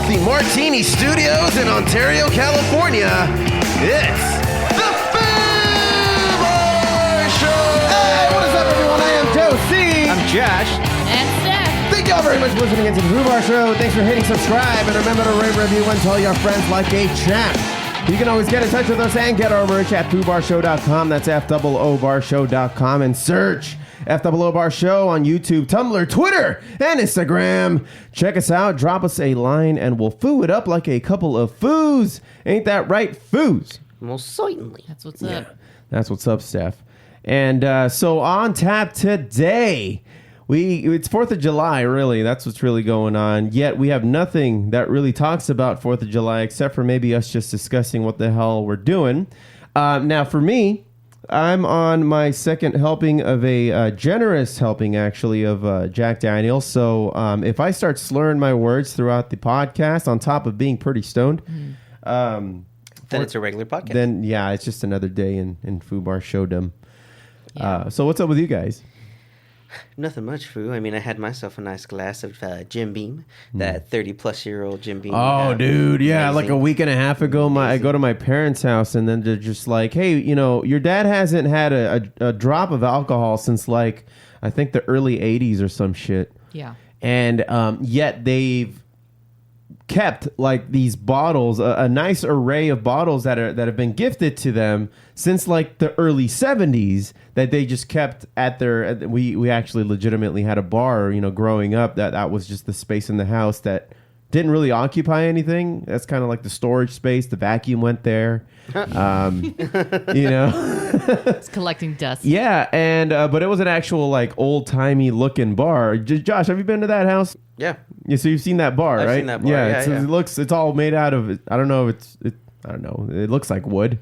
the Martini Studios in Ontario, California, it's the Foobar Show! Hey, what is up, everyone? I am Josie. I'm Josh. And Steph. Thank y'all very much for listening into the Foobar Show. Thanks for hitting subscribe, and remember to rate, review, and tell your friends like a champ. You can always get in touch with us and get our merch at foobarshow.com. That's FOObarshow.com, and search FOO Bar Show on YouTube, Tumblr, Twitter, and Instagram. Check us out, drop us a line, and we'll foo it up like a couple of foos. Ain't that right, foos? Most certainly. That's what's up. That's what's up, Steph. And so on tap today, it's 4th of July, really. That's what's really going on. Yet we have nothing that really talks about 4th of July except for maybe us just discussing what the hell we're doing. Now, for me, I'm on my second helping of a generous helping, actually, of Jack Daniels. So if I start slurring my words throughout the podcast, on top of being pretty stoned, Then it's a regular podcast. then, yeah, it's just another day in Foobar Showdom. So what's up with you guys? Nothing much, Foo. I mean, I had myself a nice glass of Jim Beam, that 30-plus-year-old Jim Beam. Oh, dude, yeah. amazing. Like a week and a half ago, I go to my parents' house, and then they're just like, hey, your dad hasn't had a drop of alcohol since, like, I think the early 80s or some shit. Yeah. And yet they've kept, like, these bottles, a nice array of bottles that have been gifted to them since, like, the early 70s, that they just kept at their... We actually legitimately had a bar, growing up, that was just the space in the house that didn't really occupy anything. That's kind of like the storage space. The vacuum went there. It's collecting dust. Yeah, and but it was an actual, like, old-timey looking bar. Josh, have you been to that house? Yeah. Yeah, so you've seen that bar, I've right? seen that bar, yeah, it's all made out of, I don't know, I don't know, it looks like wood.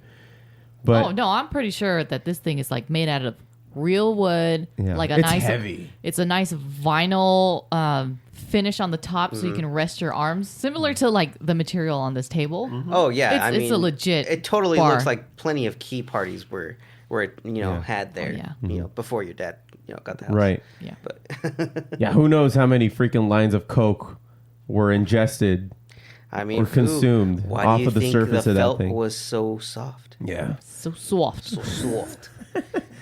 But Oh, no, I'm pretty sure that this thing is like made out of real wood. Yeah. Like It's heavy. It's a nice vinyl finish on the top so you can rest your arms. Similar to like the material on this table. Oh, yeah. It's a legit It totally bar. looks like plenty of key parties were it, had there, Oh, yeah. before your dad, got the house. right. Yeah. But Yeah, who knows how many freaking lines of Coke were ingested I mean, or consumed why off do you of the think surface the of that felt thing. was so soft? Yeah. So soft. So soft.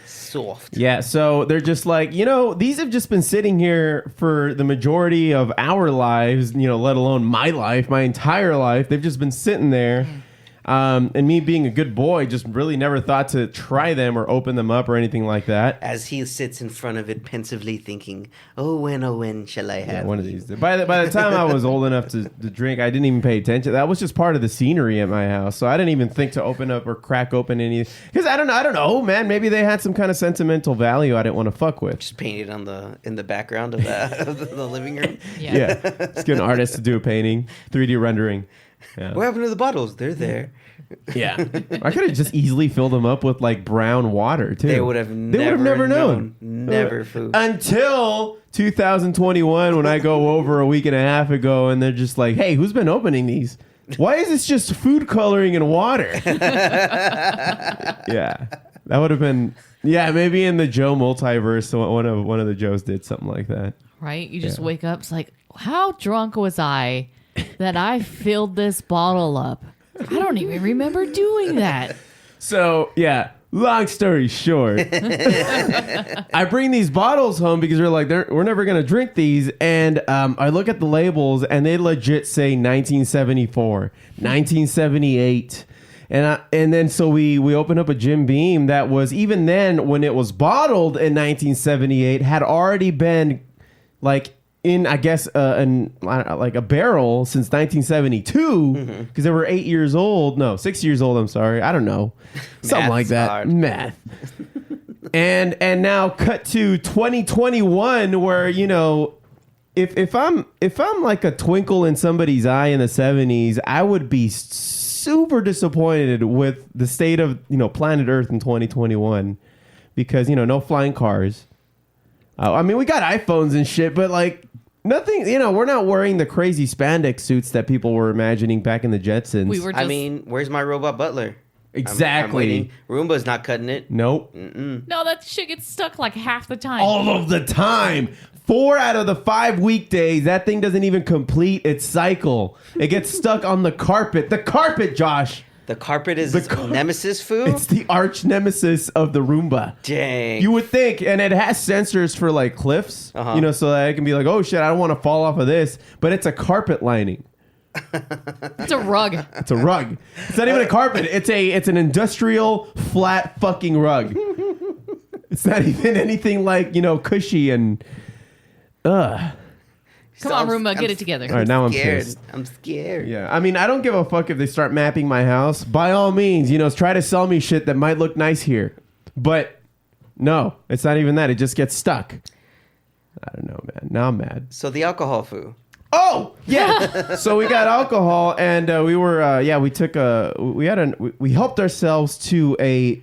Soft. Yeah, so they're just like, these have just been sitting here for the majority of our lives, let alone my life, my entire life. They've just been sitting there. And me being a good boy, just really never thought to try them or open them up or anything like that. As he sits in front of it, pensively thinking, oh, when shall I have Yeah, one of you?" these. By the time I was old enough to drink, I didn't even pay attention. That was just part of the scenery at my house. So I didn't even think to open up or crack open any. Because I don't know, man. Maybe they had some kind of sentimental value I didn't want to fuck with. Just painted in the background of the living room. Yeah. Yeah. Let's get an artist to do a painting, 3D rendering. Yeah. What happened to the bottles? They're there. Yeah. I could have just easily filled them up with like brown water too. They would have never known. Never food. Until 2021 when I go over a week and a half ago and they're just like, hey, who's been opening these? Why is this just food coloring and water? Yeah. That would have been, maybe in the Joe multiverse, one of the Joes did something like that. Right? You just wake up. It's like, how drunk was I that I filled this bottle up? I don't even remember doing that. So, yeah, long story short, I bring these bottles home because we're never going to drink these. And I look at the labels and they legit say 1974, 1978. And then so we open up a Jim Beam that was, even then when it was bottled in 1978, had already been like in, I guess, like a barrel since 1972 because they were 6 years old. I'm sorry. I don't know. Something like that. Hard. Math. And now cut to 2021 where, if I'm like a twinkle in somebody's eye in the 70s, I would be super disappointed with the state of, planet Earth in 2021 because, no flying cars. I mean, we got iPhones and shit, but like nothing, we're not wearing the crazy spandex suits that people were imagining back in the Jetsons. We were just, I mean, where's my robot butler? exactly. I'm waiting. Roomba's not cutting it. Nope. no, that shit gets stuck like half the time. All of the time. 4 out of the 5 weekdays, that thing doesn't even complete its cycle. It gets stuck on the carpet. The carpet, Josh. The carpet is its nemesis, Foo? It's the arch nemesis of the Roomba. Dang. You would think, and it has sensors for like cliffs, so that I can be like, oh shit, I don't want to fall off of this, but it's a carpet lining. It's a rug. It's a rug. It's not even a carpet. It's an industrial flat fucking rug. It's not even anything like, cushy and Come on, Roomba, get it together. All right, now I'm scared. pissed. I'm scared. Yeah, I mean, I don't give a fuck if they start mapping my house. By all means, try to sell me shit that might look nice here. But no, it's not even that. It just gets stuck. I don't know, man. Now I'm mad. So the alcohol, Foo. Oh, yeah. So we got alcohol, and we helped ourselves to a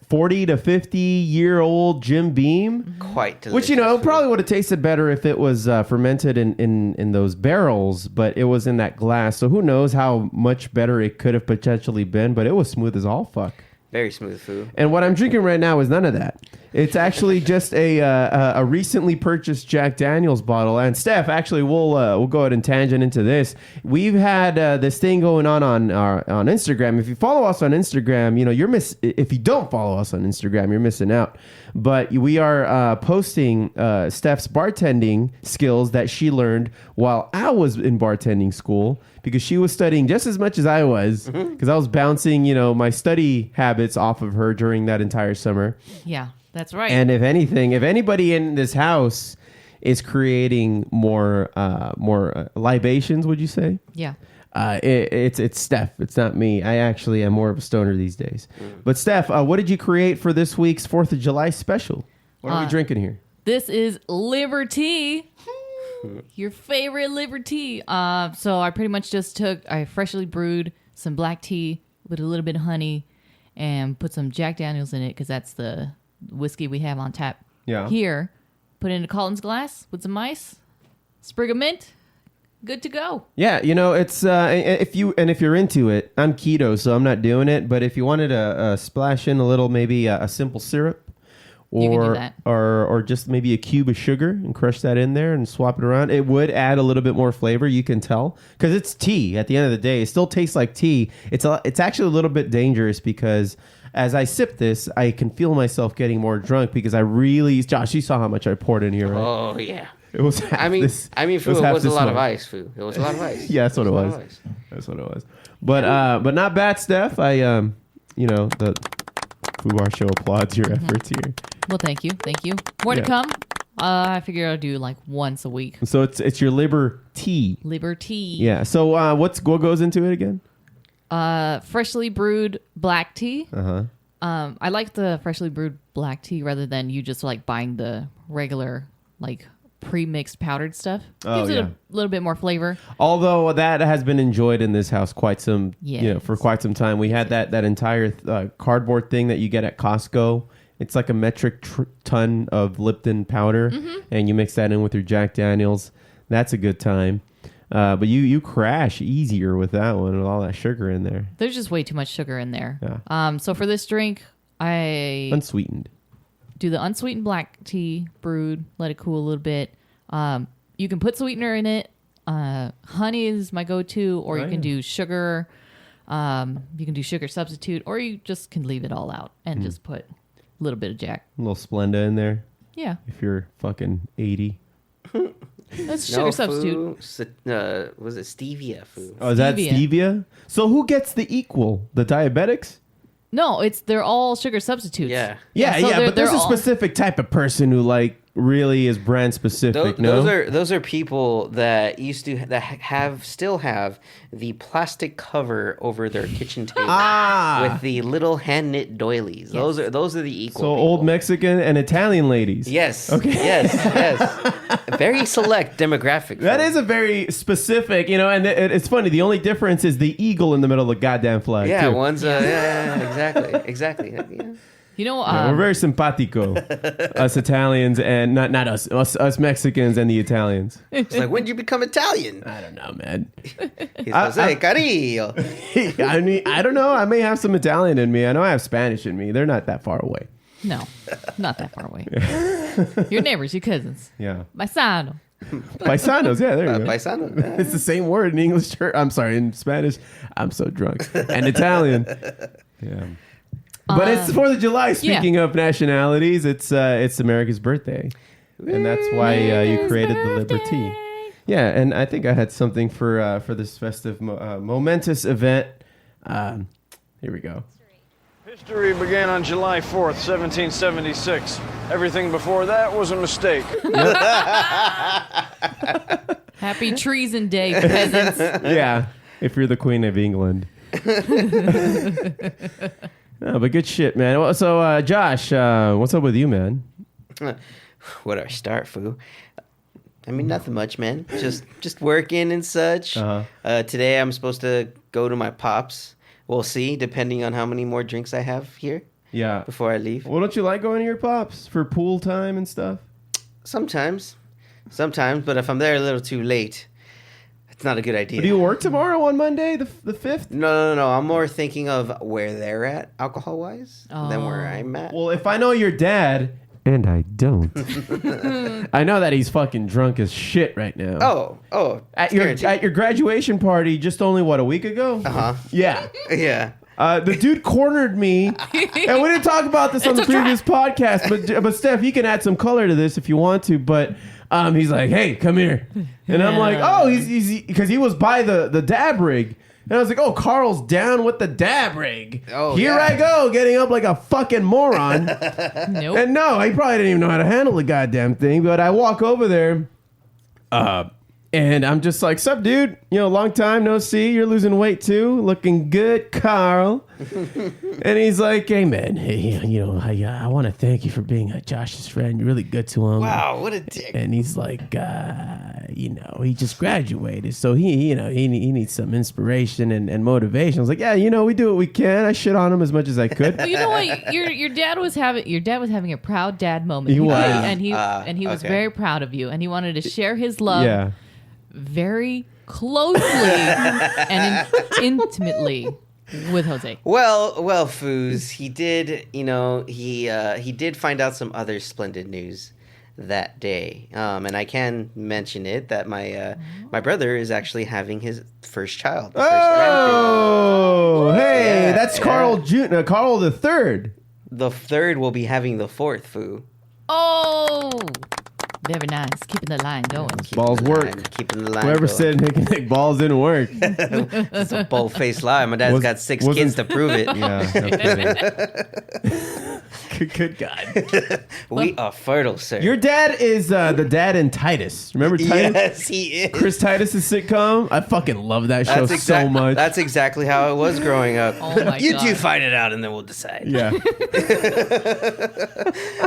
40 to 50-year-old Jim Beam. Quite delicious. Which, probably would have tasted better if it was fermented in those barrels, but it was in that glass. So who knows how much better it could have potentially been, but it was smooth as all fuck. Very smooth, Foo. And what I'm drinking right now is none of that. It's actually just a recently purchased Jack Daniel's bottle. And Steph, actually, we'll go ahead and tangent into this. We've had this thing going on Instagram. If you follow us on Instagram, if you don't follow us on Instagram, you're missing out. But we are posting Steph's bartending skills that she learned while I was in bartending school, because she was studying just as much as I was, because I was bouncing, my study habits off of her during that entire summer. Yeah, that's right. And if anybody in this house is creating more libations, would you say? Yeah. It's Steph. It's not me. I actually am more of a stoner these days. But Steph, what did you create for this week's 4th of July special? What are we drinking here? This is Liberty. Your favorite Liberty. So I pretty much just I freshly brewed some black tea with a little bit of honey and put some Jack Daniels in it, because that's the whiskey we have on tap here. Put it in a Collins glass with some ice, sprig of mint. Good to go. Yeah, it's if you're into it, I'm keto, so I'm not doing it. But if you wanted to splash in a little, maybe a simple syrup, you can do that. or just maybe a cube of sugar and crush that in there and swap it around, it would add a little bit more flavor. You can tell, because it's tea. At the end of the day, it still tastes like tea. It's actually a little bit dangerous, because as I sip this, I can feel myself getting more drunk, because Josh, you saw how much I poured in here, right? Oh yeah. It was. Food. It was a lot of ice, Food. It was a lot of ice. Yeah, that's what it was. That's what it was. But not bad, Steph. The Foo Bar Show applauds your efforts here. Well, thank you. More to come. I figure I'll do like once a week. So it's your Liberty. Liberty. Yeah. So what goes into it again? Freshly brewed black tea. I like the freshly brewed black tea rather than you just like buying the regular like pre-mixed powdered stuff. Gives it a little bit more flavor. Although that has been enjoyed in this house for quite some time. We had that entire cardboard thing that you get at Costco. It's like a metric ton of Lipton powder, and you mix that in with your Jack Daniels. That's a good time. But you crash easier with that one with all that sugar in there. There's just way too much sugar in there. Yeah. So for this drink, I unsweetened. Do the unsweetened black tea brewed, let it cool a little bit. You can put sweetener in it. Honey is my go-to, or you can do sugar. You can do sugar substitute, or you just can leave it all out and just put a little bit of Jack. A little Splenda in there. Yeah. If you're fucking 80. That's sugar substitute. Was it stevia, Foo? Oh, is that stevia? So who gets the equal? The diabetics? No, they're all sugar substitutes. Yeah. But there's a specific type of person who really is brand specific. Those are people that still have the plastic cover over their kitchen table with the little hand knit doilies. Yes. Those are the equal. So people. Old Mexican and Italian ladies. Yes. Okay. Yes. A very select demographic. That is a very specific, and it's funny. The only difference is the eagle in the middle of the goddamn flag. Yeah, too. one's exactly. Yeah. We're very simpatico, us Italians, and not us Mexicans and the Italians. It's like, when did you become Italian? I don't know, man. Jose Carillo. I don't know. I may have some Italian in me. I know I have Spanish in me. They're not that far away. No, not that far away. Your neighbors, your cousins. Yeah. Paisano. Paisanos, yeah, there you go. Paisano. It's the same word in English. I'm sorry, in Spanish. I'm so drunk. And Italian. Yeah. But it's 4th of July. Speaking of nationalities, it's America's birthday. And that's why you created the Liberty. Yeah, and I think I had something for this festive, momentous event. Here we go. History began on July 4th, 1776. Everything before that was a mistake. Happy Treason Day, peasants. Yeah, if you're the Queen of England. No, but good shit, man. Well, so, Josh, what's up with you, man? Where do I start, foo? I mean, nothing much, man. Just working and such. Today I'm supposed to go to my pops. We'll see, depending on how many more drinks I have here. Yeah. Before I leave. Well, don't you like going to your pops for pool time and stuff? Sometimes, but if I'm there a little too late, it's not a good idea. Do you work tomorrow on Monday, the 5th? No. I'm more thinking of where they're at, alcohol-wise, than where I'm at. Well, if I know your dad, and I don't, I know that he's fucking drunk as shit right now. Oh. At your graduation party, just only, a week ago? Uh-huh. Yeah. Yeah. The dude cornered me, and we didn't talk about this on the previous podcast, but Steph, you can add some color to this if you want to, but he's like, hey, come here. And I'm like, oh, he's because he was by the dab rig. And I was like, oh, Carl's down with the dab rig. Oh, Here I go, getting up like a fucking moron. Nope. And no, he probably didn't even know how to handle the goddamn thing. But I walk over there, and I'm just like, sup, dude? Long time no see. You're losing weight too. Looking good, Carl. And he's like, hey, man, I want to thank you for being Josh's friend. You're really good to him. Wow, what a dick. And he's like, he just graduated, so he needs some inspiration and motivation. I was like, yeah, we do what we can. I shit on him as much as I could. Well, you know what? Your dad was having a proud dad moment. He was. and he was very proud of you, and he wanted to share his love very closely and intimately with Jose. Well, Foos, he did, he did find out some other splendid news that day. And I can mention it that my brother is actually having his first child. Oh, hey, that's Carl Carl the third. The third will be having the fourth, Foo. Oh, very nice. Keeping the line going. Balls work. Keeping the line Whoever going. said Nick balls didn't work. It's a bold-faced lie. My dad's got 6 kids to prove it. Yeah, no good God. We are fertile, sir. Your dad is the dad in Titus. Remember Titus? Yes, he is. Chris Titus' sitcom. I fucking love that show so much. That's exactly how it was growing up. Oh my You God. two fight it out, and then we'll decide. Yeah.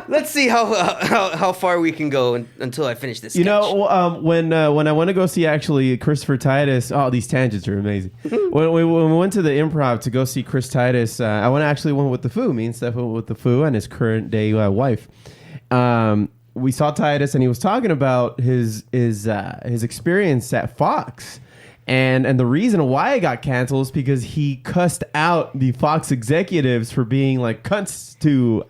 Let's see how far we can go until I finish this. Sketch. When I want to go see actually Christopher Titus, these tangents are amazing. when we went to the Improv to go see Chris Titus, I went with the Foo. Me and Steph went with the Foo and his current day wife. We saw Titus, and he was talking about his experience at Fox. And the reason why it got canceled is because he cussed out the Fox executives for being like cunts to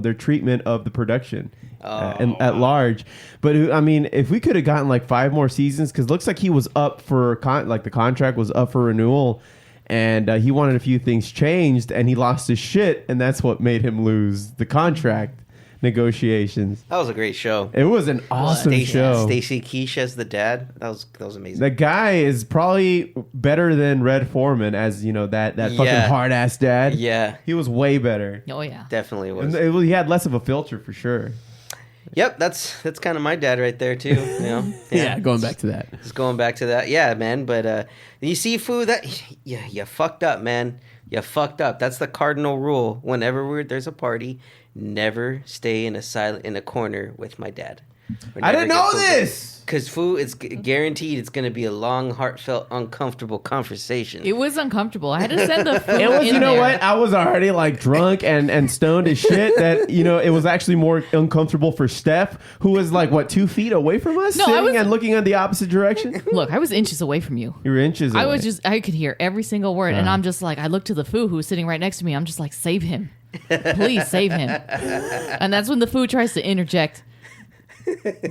their treatment of the production at large. But I mean, if we could have gotten like 5 more seasons, because it looks like he was up for the contract was up for renewal, and he wanted a few things changed, and he lost his shit, and that's what made him lose the contract negotiations. That was a great show. It was an awesome show. Stacy Keach as the dad. That was amazing. The guy is probably better than Red Foreman as that fucking hard ass dad. Yeah, he was way better. Oh yeah, definitely was. He had less of a filter for sure. Yep, that's kind of my dad right there too. Yeah, going back to that. Just going back to that. Yeah, man. But you see, Foo, that you fucked up, man. You fucked up. That's the cardinal rule. Whenever there's a party, never stay in a corner with my dad. I didn't know this. Because Foo, it's guaranteed it's going to be a long, heartfelt, uncomfortable conversation. it was uncomfortable. I had to send the food. It was, in there. what? I was already like drunk and stoned as shit that, it was actually more uncomfortable for Steph, who was like, 2 feet away from us, sitting and looking in the opposite direction. Look, I was inches away from you. You were inches away. I could hear every single word, and I'm just like, I looked to the Foo who was sitting right next to me. I'm just like, save him. Please save him. And that's when the Foo tries to interject.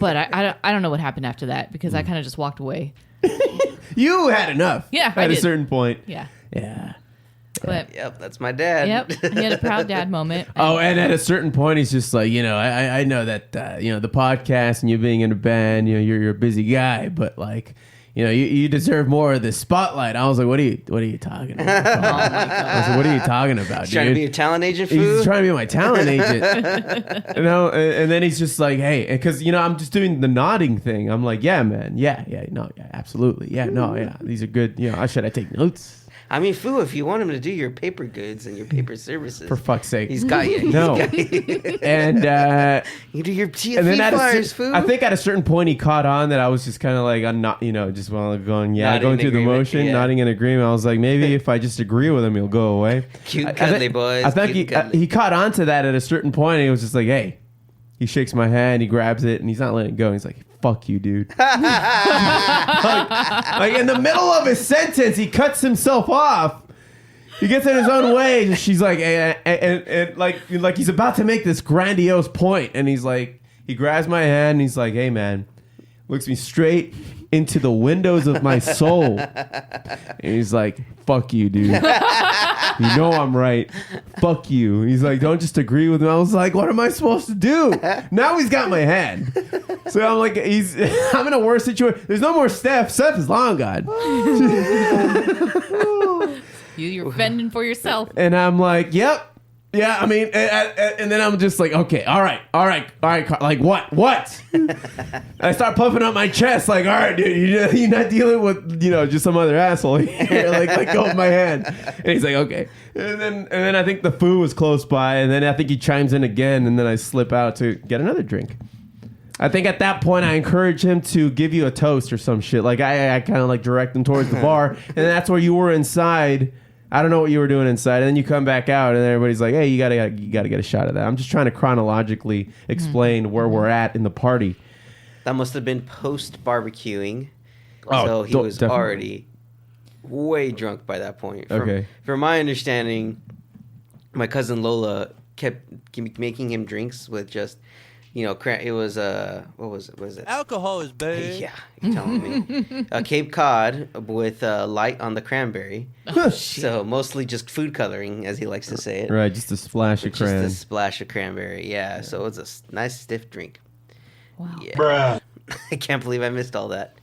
But I don't know what happened after that because I kind of just walked away. You had enough. Yeah, I At a did. certain point. Yeah. Yeah. But Yep, that's my dad. yep, he had a proud dad moment. Oh, and at a certain point, he's just like, I know that, the podcast and you being in a band, you're a busy guy, but like, you deserve more of this spotlight. I was like, what are you talking about? Oh my God. I was like, what are you talking about, He's trying to dude? be your talent agent, He's fool. trying to be my talent agent. And then he's just like, hey, because, I'm just doing the nodding thing. I'm like, yeah, man. Yeah, no, yeah, absolutely. Yeah, no, yeah. These are good. Should I take notes? I mean, fool, if you want him to do your paper goods and your paper services, For fuck's sake. he's got you. No. And, You do your TFE and then flyers, fool. I think at a certain point he caught on that I was just kind of like, I'm not, just while going, Nodding going in through the agreement, motion, yeah. nodding in agreement. I was like, maybe if I just agree with him, he'll go away. Cute, I cuddly think- boys. I think cute, cuddly. he caught on to that at a certain point. And he was just like, hey, he shakes my hand, he grabs it, and he's not letting it go. He's like, fuck you, dude. like in the middle of his sentence, he cuts himself off. He gets in his own way. And she's like, and like he's about to make this grandiose point, and he's like, he grabs my hand, and he's like, hey, man, looks me straight into the windows of my soul, and he's like, fuck you, dude. You know I'm right. Fuck you. He's like, don't just agree with me. I was like, what am I supposed to do? Now he's got my hand. So I'm like, I'm in a worse situation. There's no more Steph. Steph is long gone. You're fending for yourself. And I'm like, yep. Yeah, I mean, and then I'm just like, okay, all right, like what? I start puffing up my chest, like, all right, dude, you're not dealing with, just some other asshole here, like, let go of my hand. And he's like, okay. And then I think the foo was close by, and then I think he chimes in again, and then I slip out to get another drink. I think at that point I encourage him to give you a toast or some shit. Like I kind of like direct him towards the bar, and that's where you were inside. I don't know what you were doing inside, and then you come back out, and everybody's like, "Hey, you gotta get a shot of that." I'm just trying to chronologically explain where we're at in the party. That must have been post barbecuing. Oh, So he was definitely. already way drunk by that point. Okay. From my understanding, my cousin Lola kept making him drinks with just, it was what was it? Alcohol is bad. Yeah, you're telling me. A Cape Cod with light on the cranberry. So mostly just food coloring, as he likes to say it. Right, just a splash of Just cran. a splash of cranberry. Yeah, so it was a nice stiff drink. Wow. Yeah. I can't believe I missed all that.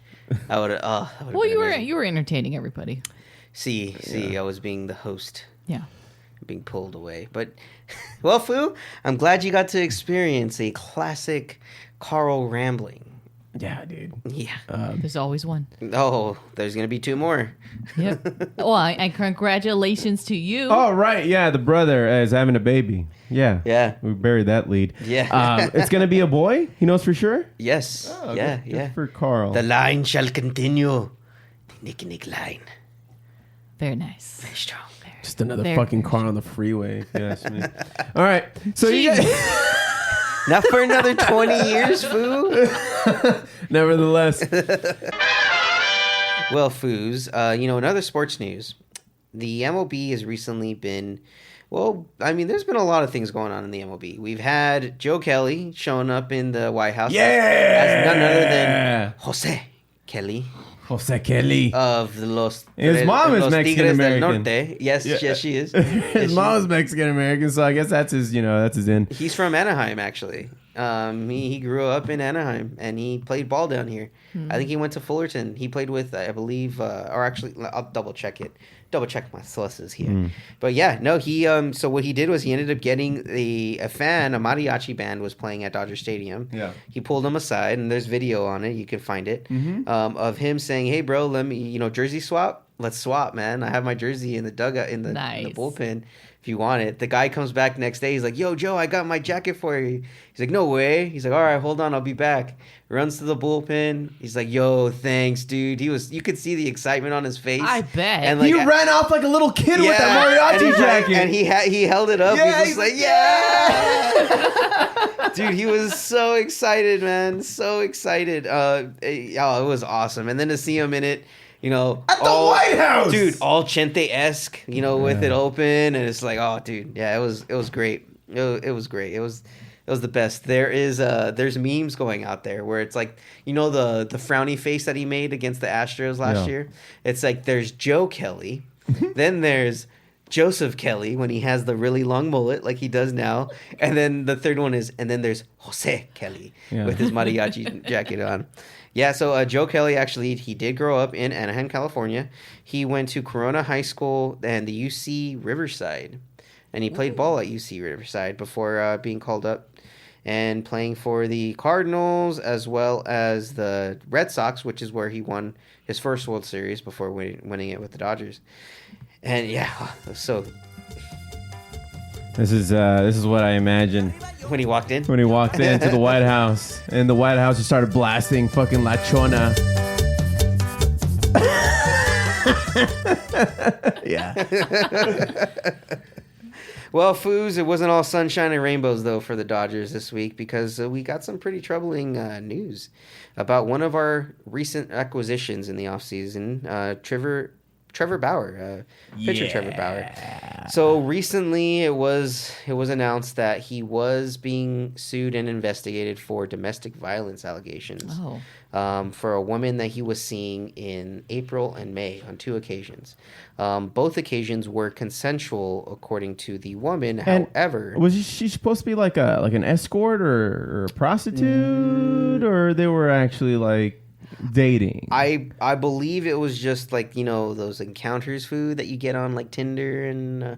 I would have. Oh, that would've Well, been amazing. you were entertaining everybody. See, I was being the host, Yeah. being pulled away. But, well, Foo, I'm glad you got to experience a classic Carl rambling. Yeah, dude. Yeah. There's always one. Oh, there's going to be two more. Yep. Well, and congratulations to you. Oh, right, yeah, the brother is having a baby. Yeah. Yeah. We buried that lead. Yeah. It's gonna be a boy. He knows for sure. Yes. Oh, yeah, good yeah. for Carl. The line shall continue. The Nick line. Very nice. Very strong. Just another Very fucking car on the freeway. If you ask me. All right. So you guys, Not for another 20 years, Foo. nevertheless, Well, Foos, in other sports news, the MLB has recently been, there's been a lot of things going on in the MLB. We've had Joe Kelly showing up in the White House as none other than Jose Kelly Jose Kelly. of the His mom is Los Tigres del Mexican-American. Norte. Yes, yes, she is. His mom's Mexican American, so I guess that's his in. He's from Anaheim, actually. He grew up in Anaheim, and he played ball down here. I think he went to Fullerton. He played with, I believe, or actually, I'll double check my sources here. But yeah, no, he. So what he did was he ended up getting a mariachi band was playing at Dodger Stadium. Yeah. He pulled him aside, and there's video on it. You can find it of him saying, "Hey, bro, let me, jersey swap. Let's swap, man. I have my jersey in the dugout in the bullpen." If you want it. The guy comes back next day. He's like, "Yo, Joe, I got my jacket for you." He's like, "No way." He's like, "All right, hold on, I'll be back." Runs to the bullpen. He's like, "Yo, thanks, dude." You could see the excitement on his face. I bet. And He ran off like a little kid with that and mariachi he's like- jacket. and he held it up. Yeah, He's just like, yeah. Dude, he was so excited, man. So excited. It was awesome. And then to see him in it, at the White House, dude, all Chente-esque, with it open, and it's like, oh, dude, yeah, it was great. It was great. It was the best. There's memes going out there where it's like, the frowny face that he made against the Astros last year. It's like there's Joe Kelly, then there's Joseph Kelly when he has the really long mullet like he does now, and then the third one is, and then there's Jose Kelly with his mariachi jacket on. Yeah, so Joe Kelly actually, he did grow up in Anaheim, California. He went to Corona High School and the UC Riverside, and he played ball at UC Riverside before being called up and playing for the Cardinals as well as the Red Sox, which is where he won his first World Series before winning it with the Dodgers. And yeah, so This is what I imagine when he walked in. When he walked into the White House. In the White House, he started blasting fucking La Chona. Yeah. Well, Foos, it wasn't all sunshine and rainbows, though, for the Dodgers this week because we got some pretty troubling news about one of our recent acquisitions in the offseason, Trevor Bauer, pitcher Trevor Bauer. So recently it was announced that he was being sued and investigated for domestic violence allegations for a woman that he was seeing in April and May on 2 occasions. Both occasions were consensual, according to the woman. And however, was she supposed to be like an escort or a prostitute, or they were actually like dating? I believe it was just like, those encounters food that you get on like Tinder and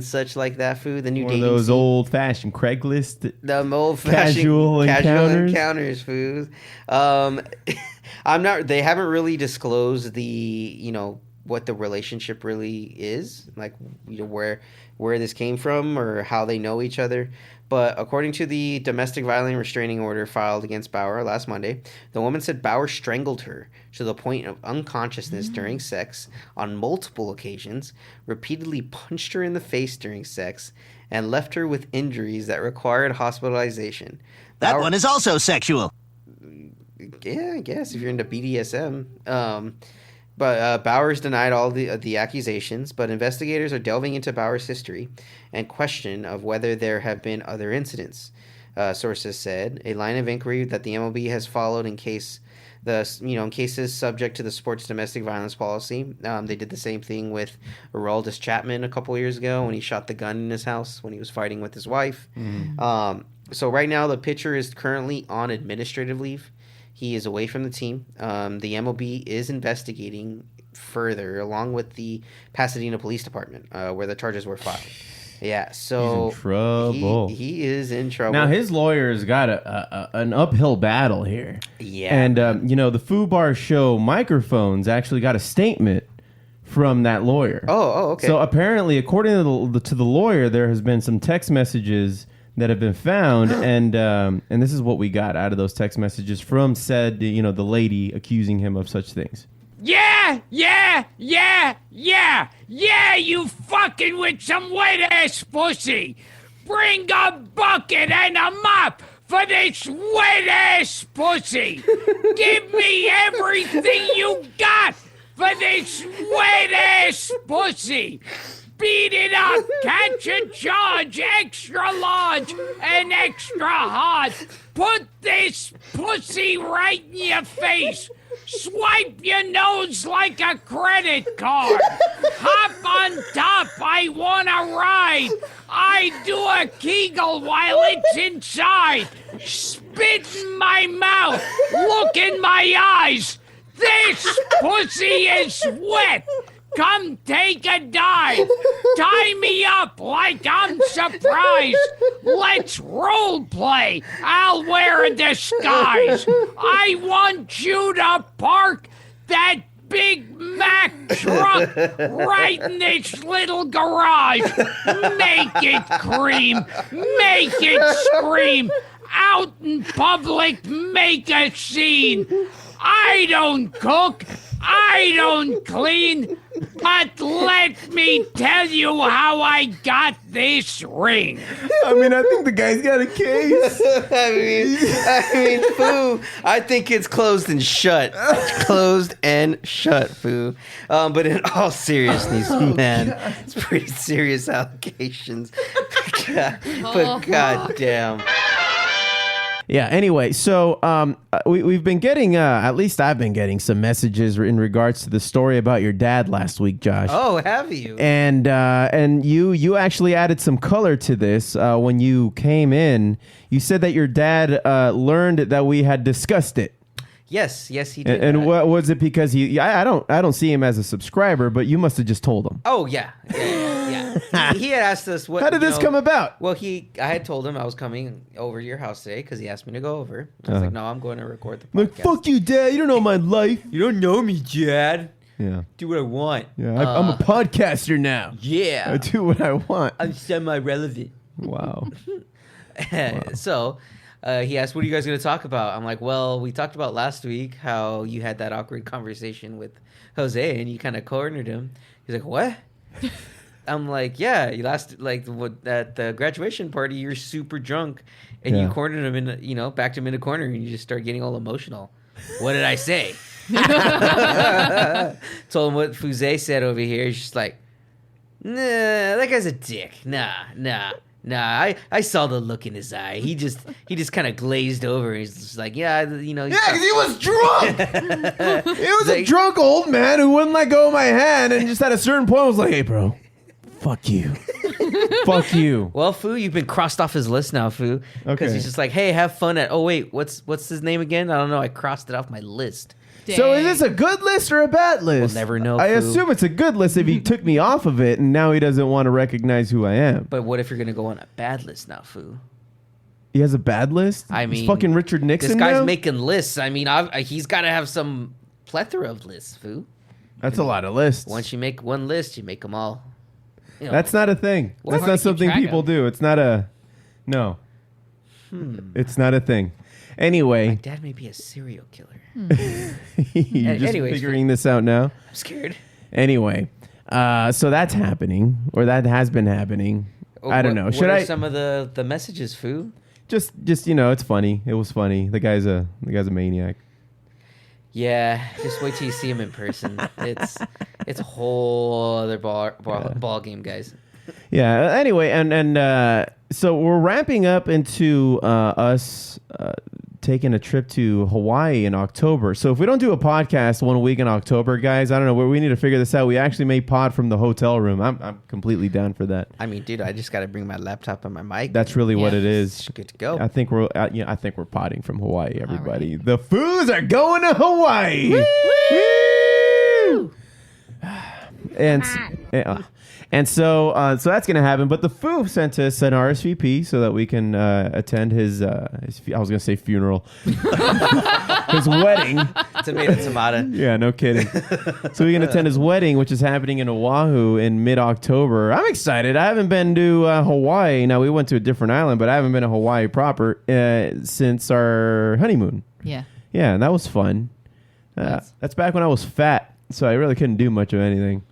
such like that food. The new Or dating those scene. old fashioned Craigslist. The old fashioned Casual encounters food. They haven't really disclosed the, what the relationship really is, like, where this came from or how they know each other. But according to the domestic violence restraining order filed against Bauer last Monday, the woman said Bauer strangled her to the point of unconsciousness during sex on multiple occasions, repeatedly punched her in the face during sex, and left her with injuries that required hospitalization. That one is also sexual. Yeah, I guess, if you're into BDSM. But Bowers denied all the accusations, but investigators are delving into Bowers' history and question of whether there have been other incidents. Sources said a line of inquiry that the MLB has followed in cases subject to the sport's domestic violence policy. They did the same thing with Aroldis Chapman a couple years ago when he shot the gun in his house when he was fighting with his wife. So right now the pitcher is currently on administrative leave. He is away from the team. The MLB is investigating further, along with the Pasadena Police Department, where the charges were filed. Yeah, so he's in trouble. He is in trouble. Now his lawyer's got an uphill battle here. Yeah, and the Foo Bar Show microphones actually got a statement from that lawyer. Oh, okay. So apparently, according to the lawyer, there has been some text messages that have been found, and this is what we got out of those text messages from said, the lady accusing him of such things. Yeah, you fucking with some wet-ass pussy. Bring a bucket and a mop for this wet-ass pussy. Give me everything you got for this wet-ass pussy. Beat it up, catch a charge, extra large and extra hard. Put this pussy right in your face. Swipe your nose like a credit card. Hop on top, I wanna ride. I do a Kegel while it's inside. Spit in my mouth, look in my eyes. This pussy is wet. Come take a dive. Tie me up like I'm surprised. Let's role play. I'll wear a disguise. I want you to park that Big Mac truck right in this little garage. Make it cream. Make it scream. Out in public, make a scene. I don't cook. I don't clean, but let me tell you how I got this ring. I mean, I think the guy's got a case. I mean, Foo, I think it's closed and shut. Closed and shut, Foo. But in all seriousness, man, it's pretty serious allegations. But goddamn. Yeah. Anyway, so we've been getting, at least I've been getting some messages in regards to the story about your dad last week, Josh. Oh, have you? And you actually added some color to this when you came in. You said that your dad learned that we had discussed it. Yes, he did. And what was it? Because I don't see him as a subscriber, but you must have just told him. Oh yeah. He had asked us what. How did this come about? Well, I had told him I was coming over to your house today because he asked me to go over. I was like, no, I'm going to record the podcast. Like, fuck you, Dad. You don't know my life. You don't know me, Dad. Yeah. Do what I want. Yeah. I'm a podcaster now. Yeah. I do what I want. I'm semi-relevant. Wow. So he asked, what are you guys going to talk about? I'm like, well, we talked about last week how you had that awkward conversation with Jose and you kind of cornered him. He's like, what? I'm like, yeah, you at the graduation party, you're super drunk and you cornered him backed him in a corner and you just start getting all emotional. What did I say? Told him what Fuse said over here. He's just like, nah, that guy's a dick. Nah. I saw the look in his eye. He just kind of glazed over. He's just like, yeah, Yeah, because he was drunk. He was a drunk old man who wouldn't let go of my hand, and just at a certain point was like, hey, bro, fuck you. Fuck you. Well, Fu, you've been crossed off his list now, Fu. Because Okay. he's just like, hey, have fun at. Oh wait, what's his name again? I don't know. I crossed it off my list. So is this a good list or a bad list? We'll never know, I Fu. assume it's a good list if he took me off of it, and now he doesn't want to recognize who I am. But what if you're gonna go on a bad list now, Fu? He has a bad list? I mean, he's fucking Richard Nixon This guy's now? making lists. I mean, he's got to have some plethora of lists, Fu. That's a lot of lists. Once you make one list, you make them all. That's not a thing. That's hard to not keep something track people of. do. It's not a... No. It's not a thing. Anyway, Dad may be a serial killer. you're just anyways, figuring this out now. I'm scared. Anyway, so that's happening, or that has been happening. I don't know. What Should are I some of the messages, Fu? just it's funny. It was funny. The guy's a maniac. Yeah, just wait till you see him in person. It's a whole other ball game, guys. Yeah. Anyway, and so we're ramping up into us taking a trip to Hawaii in October. So if we don't do a podcast 1 week in October, guys, I don't know. We need to figure this out. We actually may pod from the hotel room. I'm completely down for that. I mean, dude, I just got to bring my laptop and my mic. That's really what Yeah. it is. It's good to go. I think we're podding from Hawaii. Everybody, the Foos are going to Hawaii. Woo! And so that's gonna happen. But the Foo sent us an RSVP so that we can attend his I was gonna say funeral, his wedding. Tomato. Yeah, no kidding. So we can attend his wedding, which is happening in Oahu in mid-October. I'm excited. I haven't been to Hawaii. Now we went to a different island, but I haven't been to Hawaii proper since our honeymoon. Yeah. Yeah, and that was fun. That's back when I was fat, so I really couldn't do much of anything.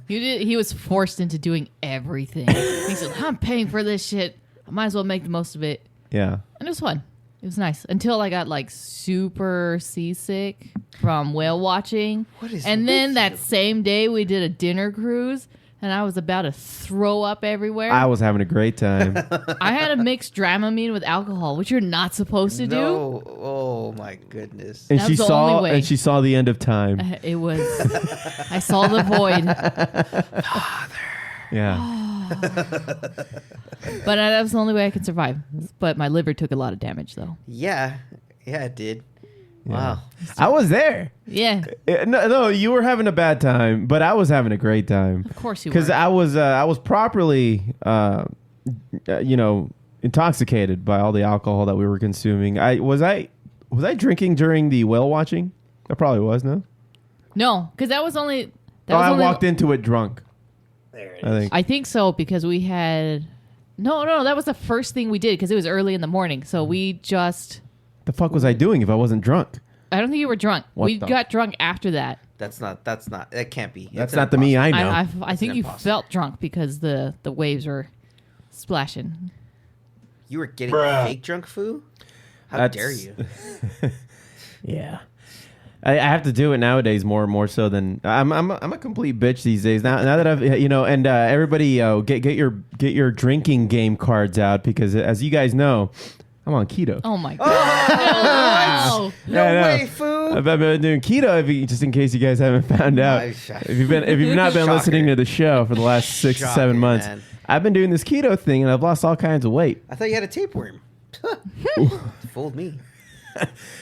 He was forced into doing everything. He said, I'm paying for this shit. I might as well make the most of it. Yeah. And it was fun. It was nice until I got like super seasick from whale watching. What is and then with that you? same day we did a dinner cruise and I was about to throw up everywhere. I was having a great time. I had a mixed Dramamine with alcohol, which you're not supposed to do. No. Oh my goodness. And That she was the saw only way. and she saw the end of time. It was. I saw the void, Yeah. but that was the only way I could survive. But my liver took a lot of damage, though. Yeah, it did. Wow. I was there. Yeah, No, you were having a bad time, but I was having a great time. of course you were. Because I was properly, intoxicated by all the alcohol that we were consuming. Was I drinking during the whale watching? I probably was. No. No, because that was only. I walked into it drunk. There it I think. I think so because we had. No, that was the first thing we did because it was early in the morning. So we just. The fuck was I doing if I wasn't drunk? I don't think you were drunk. What We the- got drunk after that. That's not. That can't be. That's It's not the me I impossible. know. I think you impossible. felt drunk because the waves were splashing. You were getting fake drunk, Fu? How That's- dare you? Yeah. I have to do it nowadays more and more so than I'm a complete bitch these days now that I've and everybody get your drinking game cards out because as you guys know I'm on keto. Oh my god! No I know. way, foo. I've been doing keto, just in case you guys haven't found out. If you've not been listening to the show for the last 6 to 7 months, man. I've been doing this keto thing, and I've lost all kinds of weight. I thought you had a tapeworm. Fooled me.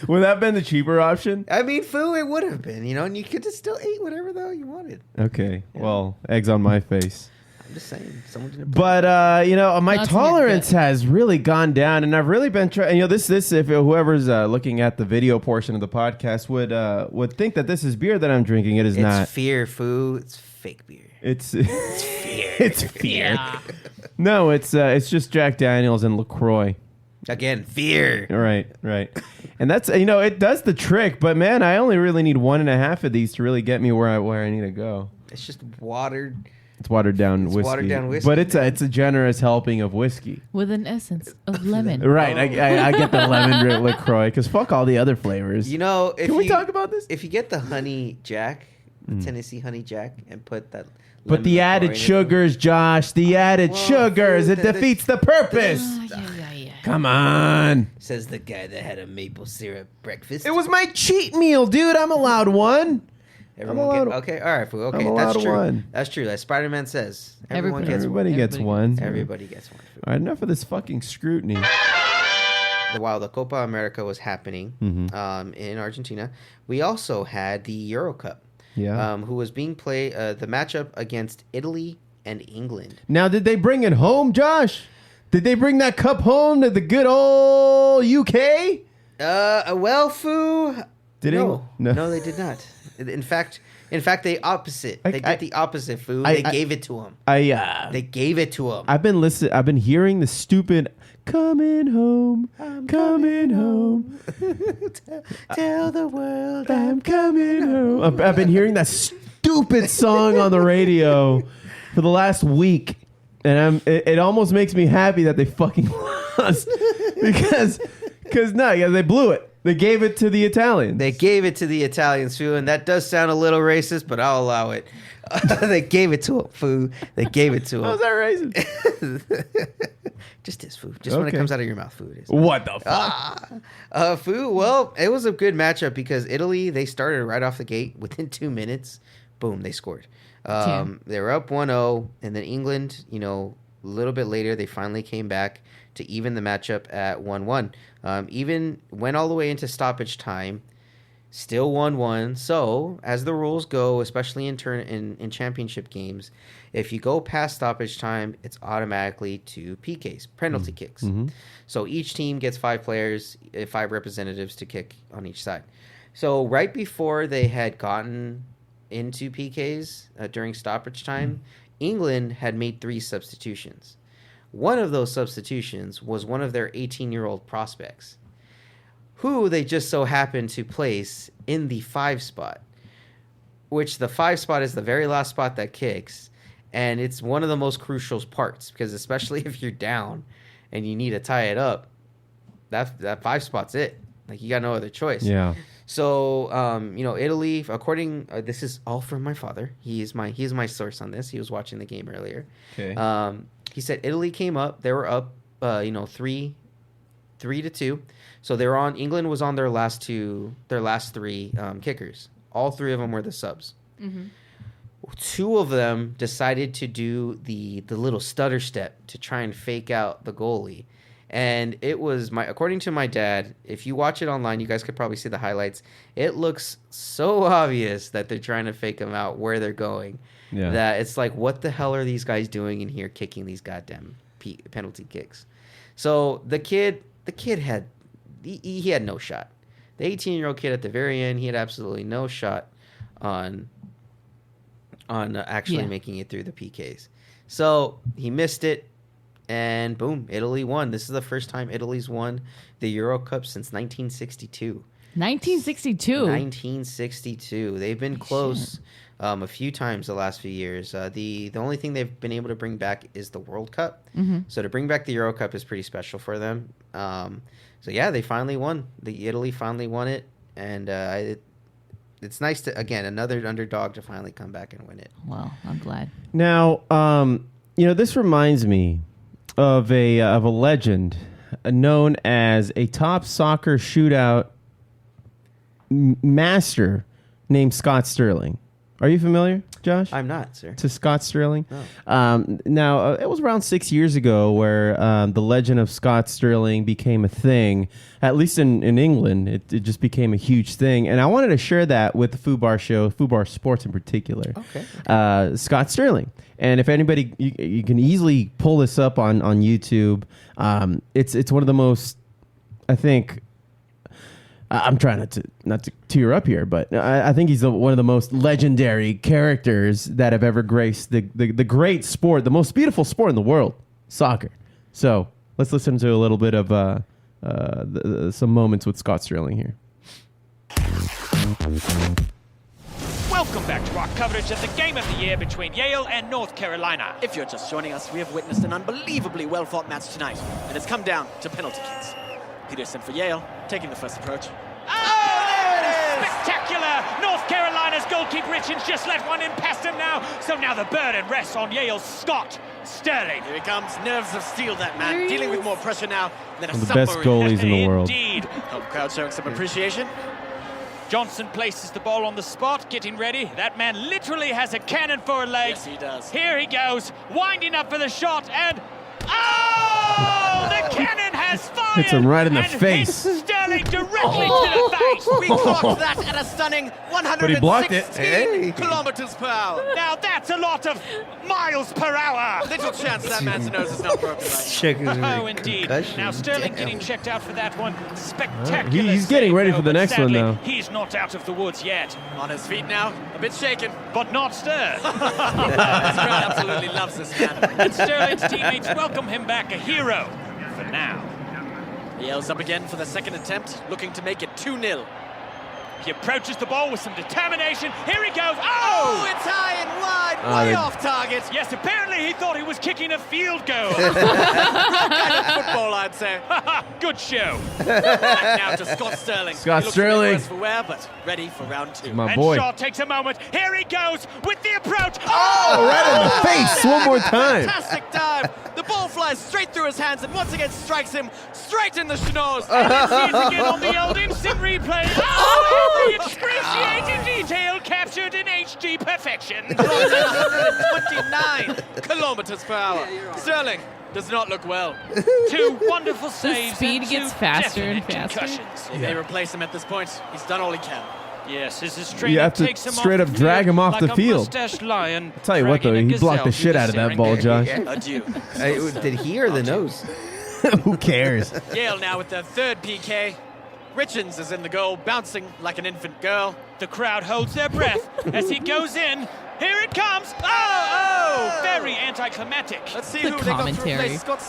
Would that have been the cheaper option? I mean, foo, it would have been, and you could have still ate whatever the hell you wanted. Okay, well, eggs on my face. I'm just saying, someone didn't. But my That's tolerance has really gone down, and I've really been trying. This if whoever's looking at the video portion of the podcast would think that this is beer that I'm drinking. It is It's not. fear, foo. It's fake beer. It's Fear. it's fear. Yeah. No, it's just Jack Daniels and LaCroix. Again, fear. Right. And that's it does the trick. But man, I only really need 1.5 of these to really get me where I need to go. It's just watered. It's watered down whiskey. watered down whiskey, but it's a generous helping of whiskey. With an essence of lemon. Right, I get the lemon LaCroix because fuck all the other flavors. If Can we talk about this? If you get the honey Jack, Tennessee honey Jack, and put that. But the added sugars, Josh, the added sugars, it defeats the purpose. Yeah. Come on. Says the guy that had a maple syrup breakfast. It was my cheat meal, dude. I'm allowed one. Everyone okay, all right, foo. Okay, I'm that's allowed true. one. That's true. As Spider-Man says, everyone gets one. Everybody gets one. Everybody gets one. Foo. All right, enough of this fucking scrutiny. While the Copa America was happening in Argentina, we also had the Euro Cup. Yeah. Who was being played the matchup against Italy and England. Now, did they bring it home, Josh? Did they bring that cup home to the good old UK? Well, foo. No. No, they did not. In fact, they opposite. They did the opposite, foo. They gave it to him. They gave it to him. I've been hearing the stupid "coming home, coming home." Tell the world I'm coming home. I've been hearing that stupid song on the radio for the last week, and it almost makes me happy that they fucking lost because they blew it. They gave it to the Italians. They gave it to the Italians, foo, and that does sound a little racist, but I'll allow it. They gave it to him, foo. They gave it to him. How's that racist? Just is, foo. Just when it Okay. comes out of your mouth, foo. It is. What the fuck? Foo, well, it was a good matchup because Italy, they started right off the gate. Within 2 minutes, boom, they scored. They were up 1-0, and then England, a little bit later, they finally came back to even the matchup at 1-1. Even went all the way into stoppage time, still 1-1. So, as the rules go, especially in championship games, if you go past stoppage time, it's automatically to PKs, penalty kicks. So each team gets 5 players, 5 representatives to kick on each side. So right before they had gotten into PKs during stoppage time, England had made 3 substitutions. One of those substitutions was one of their 18-year-old prospects, who they just so happened to place in the 5 spot, which the 5 spot is the very last spot that kicks, and it's one of the most crucial parts, because especially if you're down and you need to tie it up, that 5 spot's it. Like, you got no other choice. Yeah. So, Italy, according, this is all from my father. He is my source on this. He was watching the game earlier. Okay. He said Italy came up. They were up, 3-2. So they were on. England was on their last 3 kickers. All 3 of them were the subs. 2 of them decided to do the little stutter step to try and fake out the goalie. And it was according to my dad, if you watch it online, you guys could probably see the highlights. It looks so obvious that they're trying to fake them out where they're going. Yeah. That it's like, what the hell are these guys doing in here kicking these goddamn penalty kicks? So the kid had he had no shot. The 18-year-old kid at the very end, he had absolutely no shot on actually making it through the PKs. So he missed it. And boom, Italy won. This is the first time Italy's won the Euro Cup since 1962. 1962. 1962. They've been close a few times the last few years. The only thing they've been able to bring back is the World Cup. So to bring back the Euro Cup is pretty special for them. So yeah, they finally won. Italy finally won it, and it's nice to, again, another underdog to finally come back and win it. Well, I'm glad. Now, this reminds me of a legend known as a top soccer shootout master named Scott Sterling. Are you familiar, Josh? I'm not, sir. To Scott Sterling? No. Now, it was around 6 years ago where the legend of Scott Sterling became a thing. At least in England, it just became a huge thing. And I wanted to share that with the Fubar show, Fubar Sports in particular. Okay. Scott Sterling. And if anybody, you can easily pull this up on YouTube. It's one of the most, I think, I'm trying not to tear up here, but I think he's one of the most legendary characters that have ever graced the great sport, the most beautiful sport in the world, soccer. So let's listen to a little bit of some moments with Scott Sterling here. Welcome back to our coverage of the game of the year between Yale and North Carolina. If you're just joining us, we have witnessed an unbelievably well-fought match tonight, and it's come down to penalty kicks. Peterson for Yale, taking the first approach. Oh, there it is! Spectacular! North Carolina's goalkeeper Richards just let one in past him now, so now the burden rests on Yale's Scott Sterling. Here he comes, nerves of steel, that man, dealing with more pressure now than a One of the best submarine. goalies in the world. Indeed. Home crowd showing some appreciation. Johnson places the ball on the spot, getting ready. That man literally has a cannon for a leg. Yes, he does. Here he goes, winding up for the shot, and oh! The cannon has fired! Hits him right in the and face. hits Sterling directly to the face. We clocked that at a stunning 116 But he blocked it. Hey. kilometers per hour. Now that's a lot of miles per hour. Little chance that man's nose is not broken right now. Oh, indeed. Now Sterling getting checked out for that one. Spectacular. He's getting save, ready though, for the but next one, sadly, though. He's not out of the woods yet, On his feet now, a bit shaken. but not stirred. This crowd absolutely loves this man. And Sterling's teammates welcome him back, a hero for now. Yale's up again for the second attempt, looking to make it 2-0. He approaches the ball with some determination. Here he goes. Oh, Oh! it's high and wide, way off target. Yes, apparently he thought he was kicking a field goal. Kind of football, I'd say. Good show. Back now to Scott Sterling. Scott He looks Sterling. a bit worse for wear, but ready for round two. My And boy. Shaw takes a moment. Here he goes with the approach. Oh, right in the face one more time. Fantastic dive. The ball flies straight through his hands and once again strikes him straight in the schnoz. And it sees again on the old instant replay. Oh, every excruciating detail captured in HD perfection. 129 kilometers per hour. Sterling does not look well. Two wonderful saves. speed and gets two faster and definite faster. concussions. They may replace him at this point. He's done all he can. Yes, his training You have to takes him straight off up the drag field him off like the a field. mustached lion. Tell you what, though, dragging a he blocked the gazelle shit through out of that Serengeti. ball, Josh. Adieu. Did he or the nose? Who cares? Yale now with their third PK. Richards is in the goal, bouncing like an infant girl. The crowd holds their breath as he goes in. Here it comes. Oh, very anticlimactic. Let's see The who they got to commentary. replace. Scott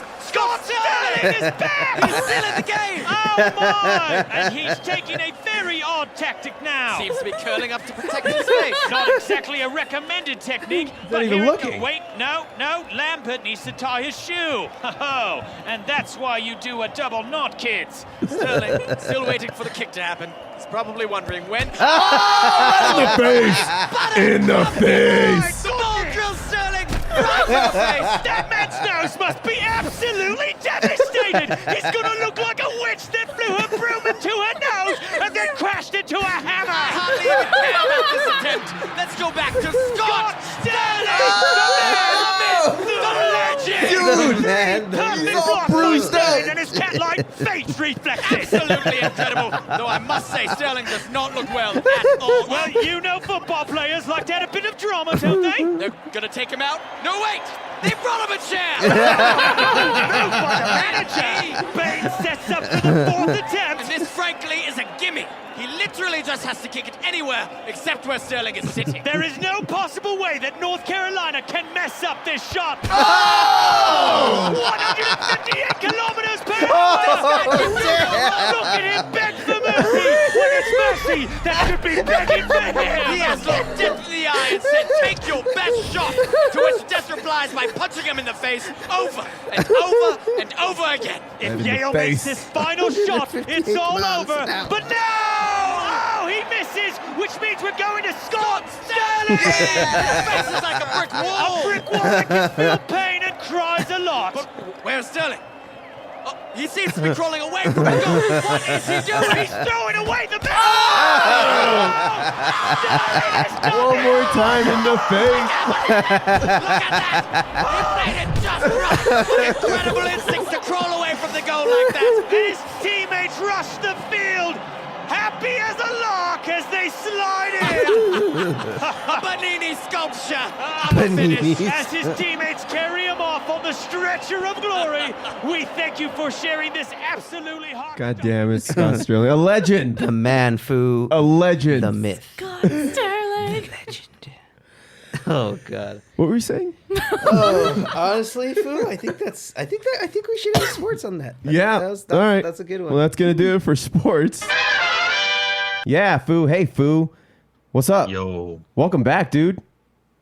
Sterling is back. He's still in the game. Oh my! And he's taking a very odd tactic now. Seems to be curling up to protect his face. Not exactly a recommended technique, but even here it looking. goes. Wait, no, Lambert needs to tie his shoe. Oh, and that's why you do a double knot, kids. Sterling still waiting for the kick to happen. He's probably wondering when. In the face! In the face! The ball drills Sterling right in the face. That man's nose must be absolutely devastated. He's gonna look like a witch that flew her broom into her nose and then crashed into a hammer. I hardly even care about this attempt. Let's go back to Scott Sterling, the legend. Dude, man. Perfect block by Sterling and his cat-like face reflexes. Absolutely incredible. Though I must say, Sterling does not look well at all. Well, you know football players like to add a bit of drama, don't they? They're gonna take him out. No, wait! They brought him a chair! Bain sets up for the fourth attempt. And this, frankly, is a gimme. He literally just has to kick it anywhere except where Sterling is sitting. There is no possible way that North Carolina can mess up this shot. Oh! 158 kilometers per hour. Look at him beg for mercy. When it's mercy, that should be begging for him. He has looked death in the eye and said, take your best shot. To which Death replies by punching him in the face over and over and over again. If Yale makes this final shot, it's all over. But no! Oh, he misses, which means we're going to Scott Sterling! His face is like a brick wall. A brick wall that can feel pain and cries a lot. But where's Sterling? He seems to be crawling away from the goal. What is he doing? He's throwing away the ball. One more time in the face. Look at that! He made it just right. What incredible instincts to crawl away from the goal like that. And his teammates rush the field, happy as a lark as they slide in. A Bernini sculpture. As his teammates carry him off on the stretcher of glory, we thank you for sharing this absolutely hot. God damn it, Scott Sterling. A legend. The man, Foo. A legend. The myth. God, Sterling. Legend. Oh God. What were you saying? Honestly, Foo, I think we should have sports on that. Yeah. All right. That's a good one. Well, that's going to do it for sports. Yeah, Foo. Hey, Foo. What's up? Yo. Welcome back, dude.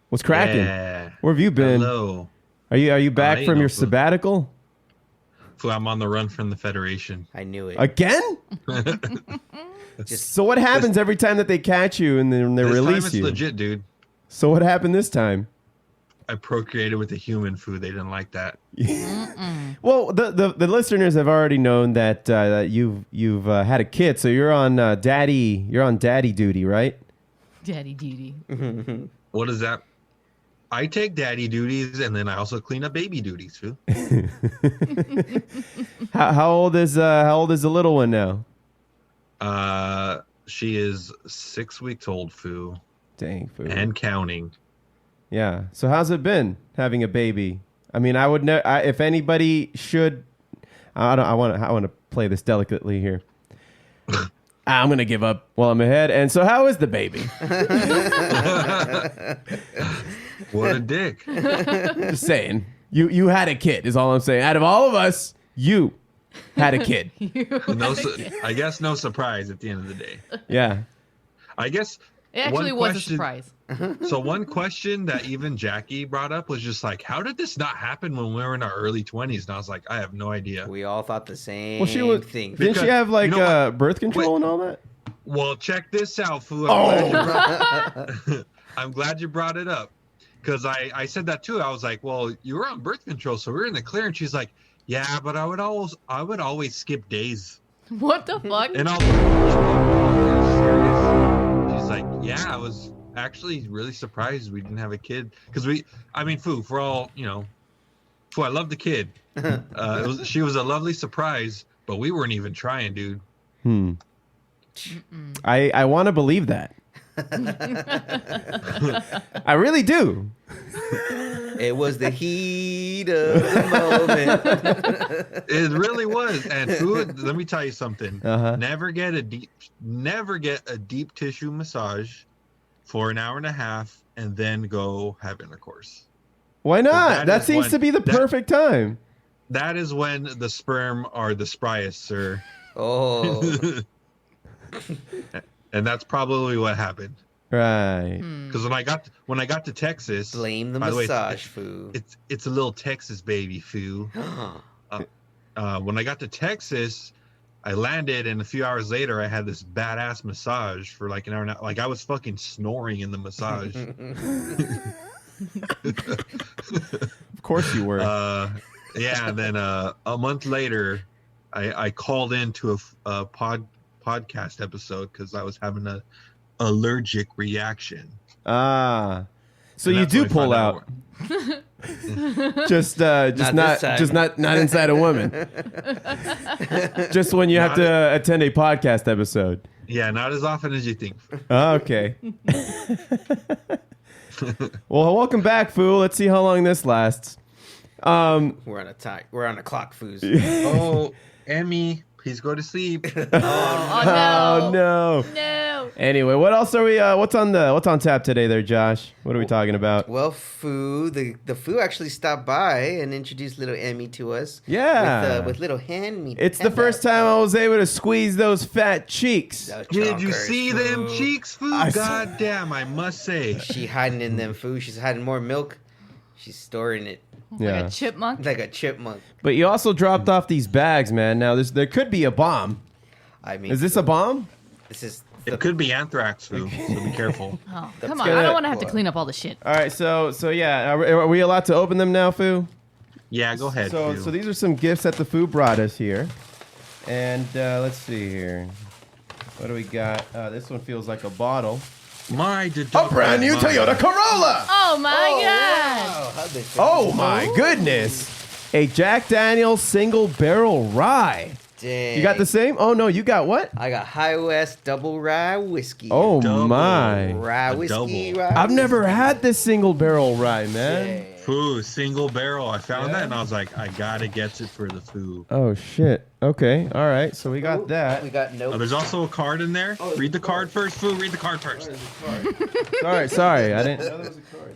What's cracking? Yeah. Where have you been? Hello. Are you back from your Foo. sabbatical? Foo, I'm on the run from the Federation. I knew it. Again? So what happens every time that they catch you and then they This release time it's you? legit, dude. So what happened this time? I procreated with a human, Foo. They didn't like that. Well, the listeners have already known that you've had a kid, so you're on daddy duty, right? Daddy duty. What is that? I take daddy duties, and then I also clean up baby duties, Foo. How old is the little one now? She is 6 weeks old, Foo. Dang, Foo. And counting. Yeah. So how's it been having a baby? I mean, I would know if anybody should. I want to play this delicately here. I'm gonna give up while I'm ahead. And so, how is the baby? What a dick. Just saying. You had a kid. Is all I'm saying. Out of all of us, you had a kid. I guess no surprise at the end of the day. Yeah. I guess It actually was a surprise. So one question that even Jackie brought up was just like, how did this not happen when we were in our early 20s? And I was like, I have no idea. We all thought the same Well, thing. Didn't she have like birth control and all that? Well, check this out, Foo. I'm glad you brought it up. Because I said that too. I was like, well, you were on birth control, so we were in the clear. And she's like, yeah, but I would always skip days. What the fuck? And she's like, yeah, I was actually really surprised we didn't have a kid. Because Foo, for all, Foo, I love the kid. She was a lovely surprise, but we weren't even trying, dude. I want to believe that. I really do. It was the heat of the moment. It really was. And food, let me tell you something. Never get a deep tissue massage for an hour and a half and then go have intercourse. Why not? That seems to be the perfect time. That is when the sperm are the spryest, sir. Oh. And that's probably what happened. Right. Because when I got to Texas, blame the massage, Foo. It's a little Texas baby, Foo. When I got to Texas, I landed, and a few hours later, I had this badass massage for like an hour and a half. Like I was fucking snoring in the massage. Of course you were. Yeah. And then a month later, I called into a podcast episode because I was having a allergic reaction. So you do pull out. just not inside a woman. Just when you have to attend a podcast episode. Yeah, not as often as you think. Okay. Well, welcome back, Foo. Let's see how long this lasts. We're on a time. We're on a clock, Foos. Oh, Emmy, please go to sleep. Oh no. Anyway, what else are we? What's on tap today, there, Josh? What are we talking about? Well, Foo, the Foo actually stopped by and introduced little Emmy to us. Yeah, with little hand meat. It's the first time I was able to squeeze those fat cheeks. Did you see them cheeks, Foo? God damn, I must say. She hiding in them, Foo. She's hiding more milk. She's storing it. Like a chipmunk? Like a chipmunk. But you also dropped off these bags, man. Now there could be a bomb. I mean, is this a bomb? This is. It could be anthrax, Foo, so be careful. Oh, come on. I don't want to have to clean up all the shit. All right, so yeah. Are we allowed to open them now, Foo? Yeah, go ahead. So these are some gifts that the food brought us here. And let's see here. What do we got? This one feels like a bottle. A brand new Toyota Corolla. Oh my god! Wow, how'd they fit Oh this? my goodness. A Jack Daniel's single barrel rye. Dang. You got the same? Oh no, you got what? I got High West Double Rye Whiskey. Oh Double. my. Rye A Whiskey. double. Rye I've never whiskey. had this single barrel rye, man. Dang. Foo, single barrel. I found that and I was like, I gotta get it for the foo. Oh shit. Okay. All right. So we got that. We got no. There's also a card in there. Read the card first, foo. Read the card first. Sorry. I didn't know there was a card.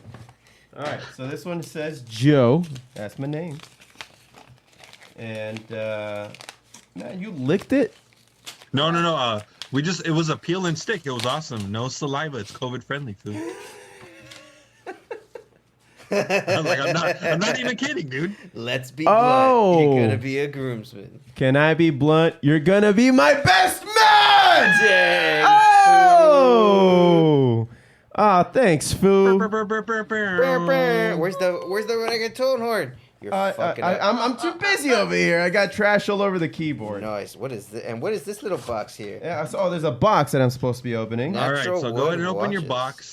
All right. So this one says Joe. That's my name. And man, you licked it? No. It was a peel and stick. It was awesome. No saliva. It's COVID friendly, foo. I was like, I'm not even kidding, dude. Let's be blunt. You're gonna be a groomsman. Can I be blunt? You're gonna be my best man! Dang. Oh! Ah, thanks, Foo. Where's the reggaeton horn? You're fucking up. I'm too busy over here. I got trash all over the keyboard. Nice. What is this? And what is this little box here? Yeah, there's a box that I'm supposed to be opening. All right, Natural so go ahead and wood open your watches.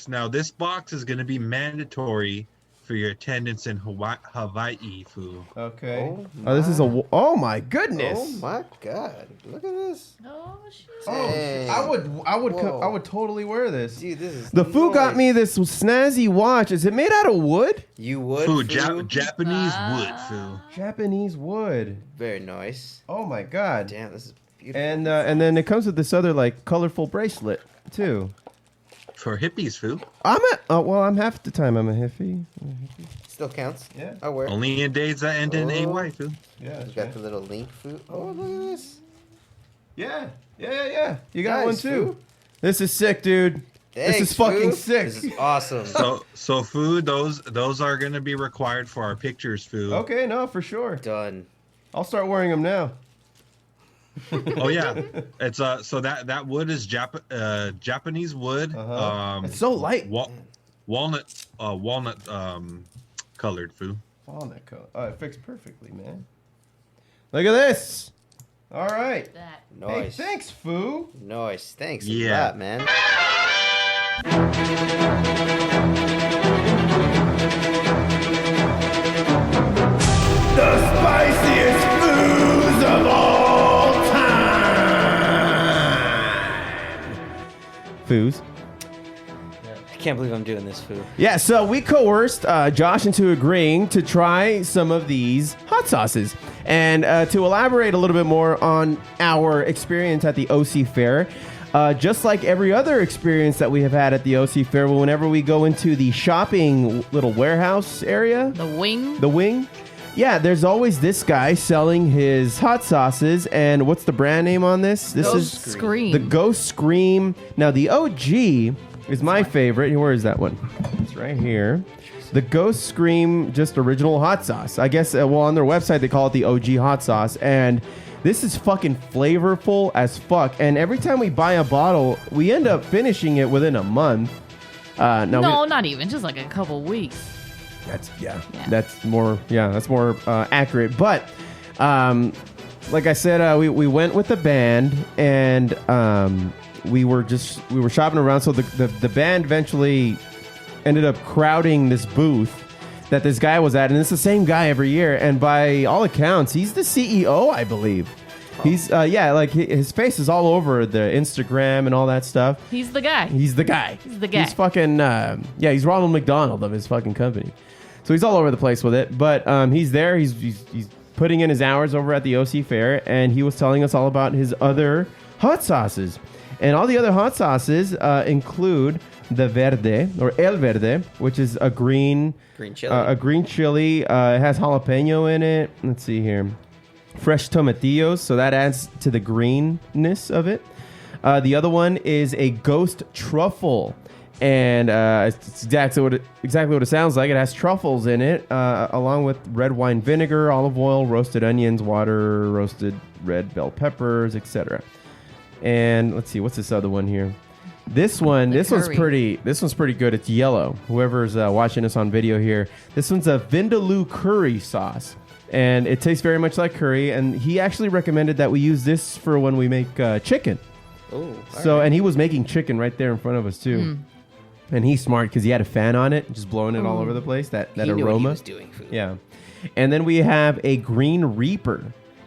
box. Now, this box is going to be mandatory for your attendance in Hawaii, foo. Okay. Oh, this is oh my goodness. Oh my god! Look at this. Oh shit! Dang. I Whoa. would totally wear this. Dude, this is The Foo got nice. me this snazzy watch. Is it made out of wood? You would. Foo, Foo? Japanese wood, foo. Japanese wood. Very nice. Oh my god. Damn, this is beautiful. And then it comes with this other like colorful bracelet too. For hippies, foo. I'm half the time I'm a hippie. Still counts. Yeah. I wear. Only in days that end in Oh. AY, foo. Yeah. You got the little link food. Oh, look at this. Yeah. You got Nice, one too. Foo. This is sick, dude. Thanks, this is fucking Foo. sick. This is awesome. So foo, those are going to be required for our pictures, foo. Okay, no, for sure. Done. I'll start wearing them now. Oh yeah, it's so that wood is Japanese wood. It's so light. Walnut colored, foo. Walnut color. Oh, it fits perfectly, man. Look at this. All right. That. Nice. Hey, thanks, Foo. Nice. Thanks Yeah. a lot, man. The spiciest foods of all time. Foos. I can't believe I'm doing this, Foo. Yeah, so we coerced Josh into agreeing to try some of these hot sauces. And to elaborate a little bit more on our experience at the OC Fair, just like every other experience that we have had at the OC Fair, whenever we go into the shopping little warehouse area, The wing. the wing, yeah, there's always this guy selling his hot sauces. And what's the brand name on this? This Ghost is Scream. the Ghost Scream. Now, the OG is my favorite. Where is that one? It's right here. The Ghost Scream, just original hot sauce. I guess, on their website, they call it the OG hot sauce. And this is fucking flavorful as fuck. And every time we buy a bottle, we end up finishing it within a month. No, not even. Just like a couple weeks. That's more accurate. But like I said, we went with the band, and we were shopping around. So the band eventually ended up crowding this booth that this guy was at, and it's the same guy every year. And by all accounts, he's the CEO, I believe. He's like his face is all over the Instagram and all that stuff. He's the guy. He's the guy. He's fucking he's Ronald McDonald of his fucking company. So he's all over the place with it. But he's there. He's putting in his hours over at the OC Fair, and he was telling us all about his other hot sauces. And all the other hot sauces include the Verde, or El Verde, which is a green chili. A green chili. It has jalapeno in it. Let's see here. Fresh tomatillos, so that adds to the greenness of it. The other one is a Ghost Truffle. And it's exactly what it sounds like. It has truffles in it, along with red wine vinegar, olive oil, roasted onions, water, roasted red bell peppers, etc. And let's see, what's this other one here? This one's pretty good. It's yellow. Whoever's watching us on video here, this one's a Vindaloo curry sauce. And it tastes very much like curry. And he actually recommended that we use this for when we make chicken. Oh, so, and he was making chicken right there in front of us too. And he's smart because he had a fan on it, just blowing it all over the place. That he aroma. knew what he was doing. Food. Yeah. And then we have a Green Reaper.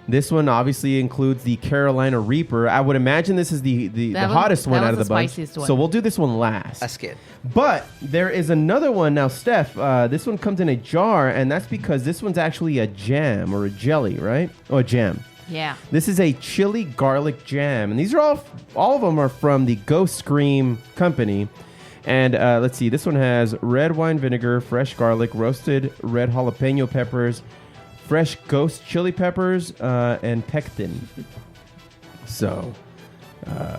This one obviously includes the Carolina Reaper. I would imagine this is the hottest one out of the bunch. One. So we'll do this one last. That's good. But there is another one now, Steph. This one comes in a jar, and that's because this one's actually a jam or a jelly, right? Oh, a jam. Yeah. This is a chili garlic jam, and these are all of them are from the Ghost Scream company. And let's see, this one has red wine vinegar, fresh garlic, roasted red jalapeno peppers, fresh ghost chili peppers, and pectin. So,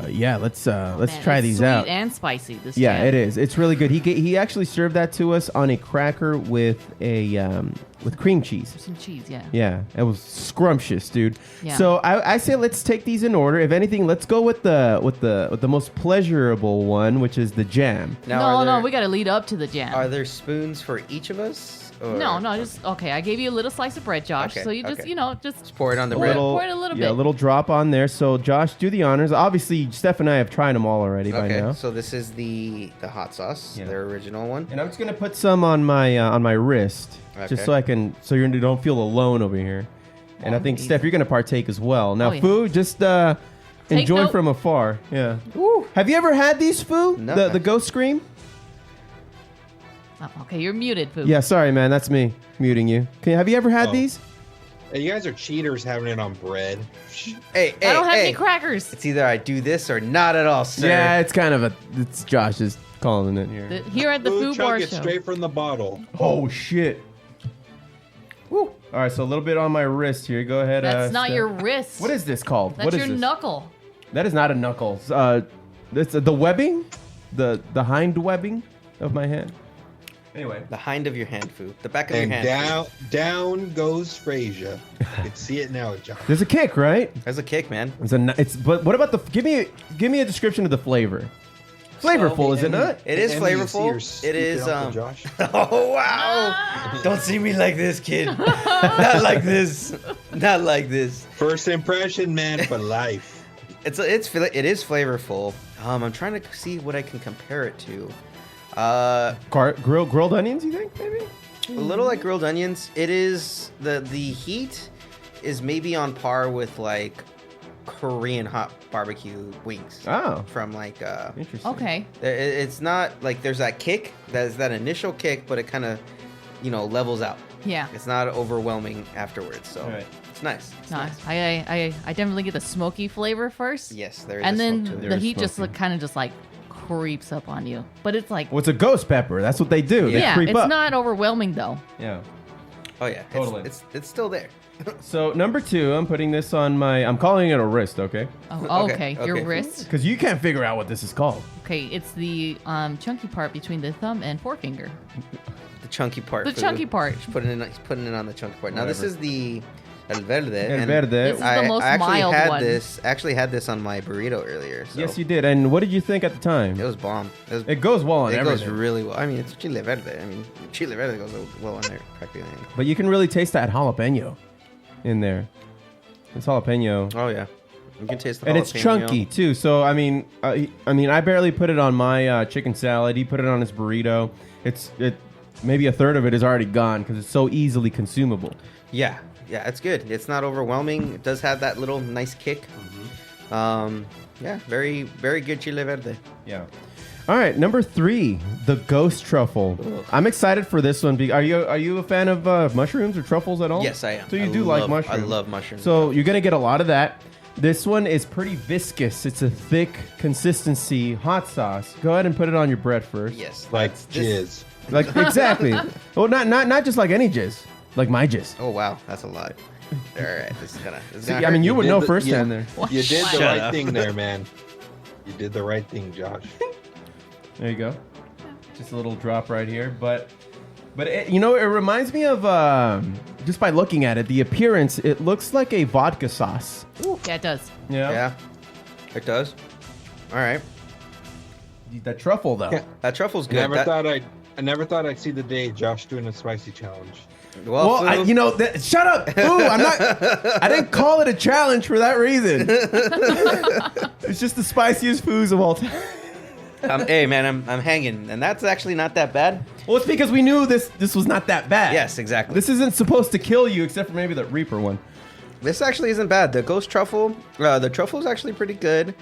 yeah, let's try these sweet out. And spicy. This Yeah, jam. it is. It's really good. He actually served that to us on a cracker with with cream cheese. Some cheese, yeah. Yeah, it was scrumptious, dude. Yeah. So I say let's take these in order. If anything, let's go with the most pleasurable one, which is the jam. Now, No, we got to lead up to the jam. Are there spoons for each of us? Or? No, just okay. I gave you a little slice of bread, Josh. Okay, So you just, okay. just Pour it on the pour bread. Pour it a little bit. Yeah, a little drop on there. So Josh, do the honors. Obviously, Steph and I have tried them all already by now. So this is the hot sauce, their original one. And I'm just gonna put some on my wrist, just so you don't feel alone over here. And I think Steph, you're gonna partake as well. Now, Fu, just enjoy note. from afar. Yeah. Have you ever had these, Fu? No. The Ghost Scream? Oh, okay, you're muted, Fu. Yeah, sorry, man. That's me muting you. Have you ever had these? Hey, you guys are cheaters having it on bread. Hey, I don't have any crackers. It's either I do this or not at all, sir. Yeah, it's kind of it's Josh is calling it here. Here at the Food Bar Chug it Show. straight from the bottle. Oh, shit. Woo. All right, so a little bit on my wrist here. Go ahead. That's not Steph. your wrist. What is this called? That's What is your this? knuckle. That is not a knuckle. It's the webbing, the hind webbing of my hand. Anyway, the hind of your hand, Food. The back of And your hand. down goes Frasier. You can see it now, John. there's a kick, right? There's a kick, man. But what about give me a description of the flavor. Flavorful, is it not? It is Emmy, you see your flavorful. It is. stupid Uncle Josh? Oh wow! Don't see me like this, kid. Not like this. Not like this. First impression, man, for life. It is flavorful. I'm trying to see what I can compare it to. Grilled onions, you think? Maybe a little like grilled onions. It is the heat is maybe on par with like Korean hot barbecue wings. Oh, from like interesting. Okay. It's not like there's that kick. There's that initial kick, but it kind of levels out. Yeah. It's not overwhelming afterwards. So Right. it's nice. It's nice. I definitely get the smoky flavor first. Yes, there is. And a then smoke to it. the heat just kind of just like creeps up on you. But it's like Well, it's a ghost pepper. That's what they do. They yeah, creep it's up. not overwhelming though. Yeah. Oh yeah, Totally. It's still there. So number 2, I'm putting this on my. I'm calling it a wrist. Okay. Oh, okay. Your wrist. Because you can't figure out what this is called. Okay, it's the chunky part between the thumb and forefinger. The chunky part. The chunky part. He's putting it on the chunky part. Now this Whatever. is the El Verde. El and Verde. This is the I most actually mild had one. this on my burrito earlier. So Yes, you did. And what did you think at the time? It was bomb. It goes well on It everything. goes really well. I mean, it's chile verde. I mean, chile verde goes well on there practically. But you can really taste that jalapeno in there. It's jalapeno. Oh yeah, you can taste the And it's jalapeno. chunky too. So I mean, I barely put it on my chicken salad. He put it on his burrito. Maybe a third of it is already gone because it's so easily consumable. Yeah, it's good. It's not overwhelming. It does have that little nice kick. Yeah, very very good chile verde. Yeah. All right, number 3, the Ghost Truffle. Ugh. I'm excited for this one. Are you a fan of mushrooms or truffles at all? Yes, I am. So you I do love- like mushrooms. I love mushrooms. So you're gonna get a lot of that. This one is pretty viscous. It's a thick consistency hot sauce. Go ahead and put it on your bread first. Yes, Like this- jizz. Like exactly. Well, not just like any jizz, like my jizz. Oh wow, that's a lot. All right, this is gonna. See, I mean, you would did know the- firsthand there. You did the Shut right up. thing there, man. You did the right thing, Josh. There you go. Just a little drop right here, but it reminds me of just by looking at it, the appearance. It looks like a vodka sauce. Yeah, it does. Yeah, it does. All right, That truffle though. that truffle's good. I never thought I'd see the day Josh doing a spicy challenge. Well, Fu, shut up. Ooh, I didn't call it a challenge for that reason. It's just the spiciest foods of all time. hey man, I'm hanging, and that's actually not that bad. Well, it's because we knew this was not that bad. Yes, exactly. This isn't supposed to kill you, except for maybe the Reaper one. This actually isn't bad. The Ghost Truffle, the truffle is actually pretty good.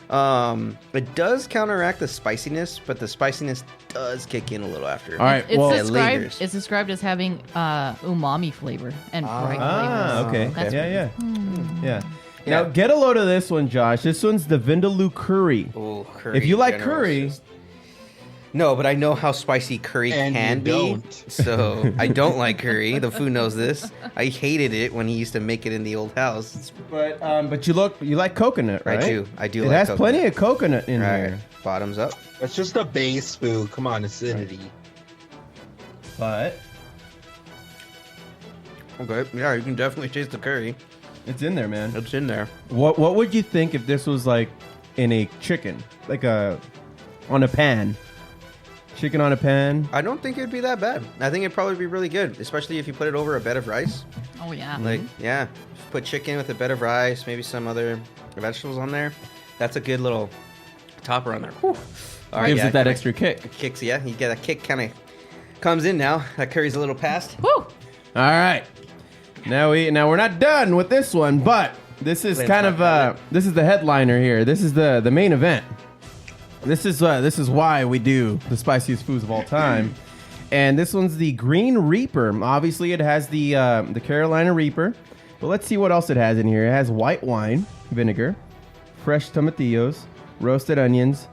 It does counteract the spiciness, but the spiciness does kick in a little after. All right, It's described as having umami flavor and bright flavors. Okay. That's Yeah. Now, get a load of this one, Josh. This one's the Vindaloo curry. Oh, curry. If you like General, curry... No, but I know how spicy curry And can you be. don't. So I don't like curry. The food knows this. I hated it when he used to make it in the old house. But you like coconut, right? I do. It like has coconut. plenty of coconut in All right, here. bottoms up. It's just a base food. Come on, acidity. But Okay, yeah, you can definitely taste the curry. it's in there, man. It's in there. What would you think if this was like in a chicken, like on a pan? Chicken on a pan. I don't think it'd be that bad. I think it'd probably be really good, especially if you put it over a bed of rice. Oh yeah. Like, yeah, put chicken with a bed of rice, maybe some other vegetables on there. That's a good little topper on there. Whew. All right, Gives yeah, it that kinda extra kick. kicks. Yeah, you get a kick. Kind of comes in now. That curry's a little past. Woo! All right. Now we're not done with this one, but this is kind of this is the headliner here. This is the main event. This is why we do the spiciest foods of all time. And this one's the Green Reaper. Obviously, it has the Carolina Reaper. But let's see what else it has in here. It has white wine, vinegar, fresh tomatillos, roasted onions,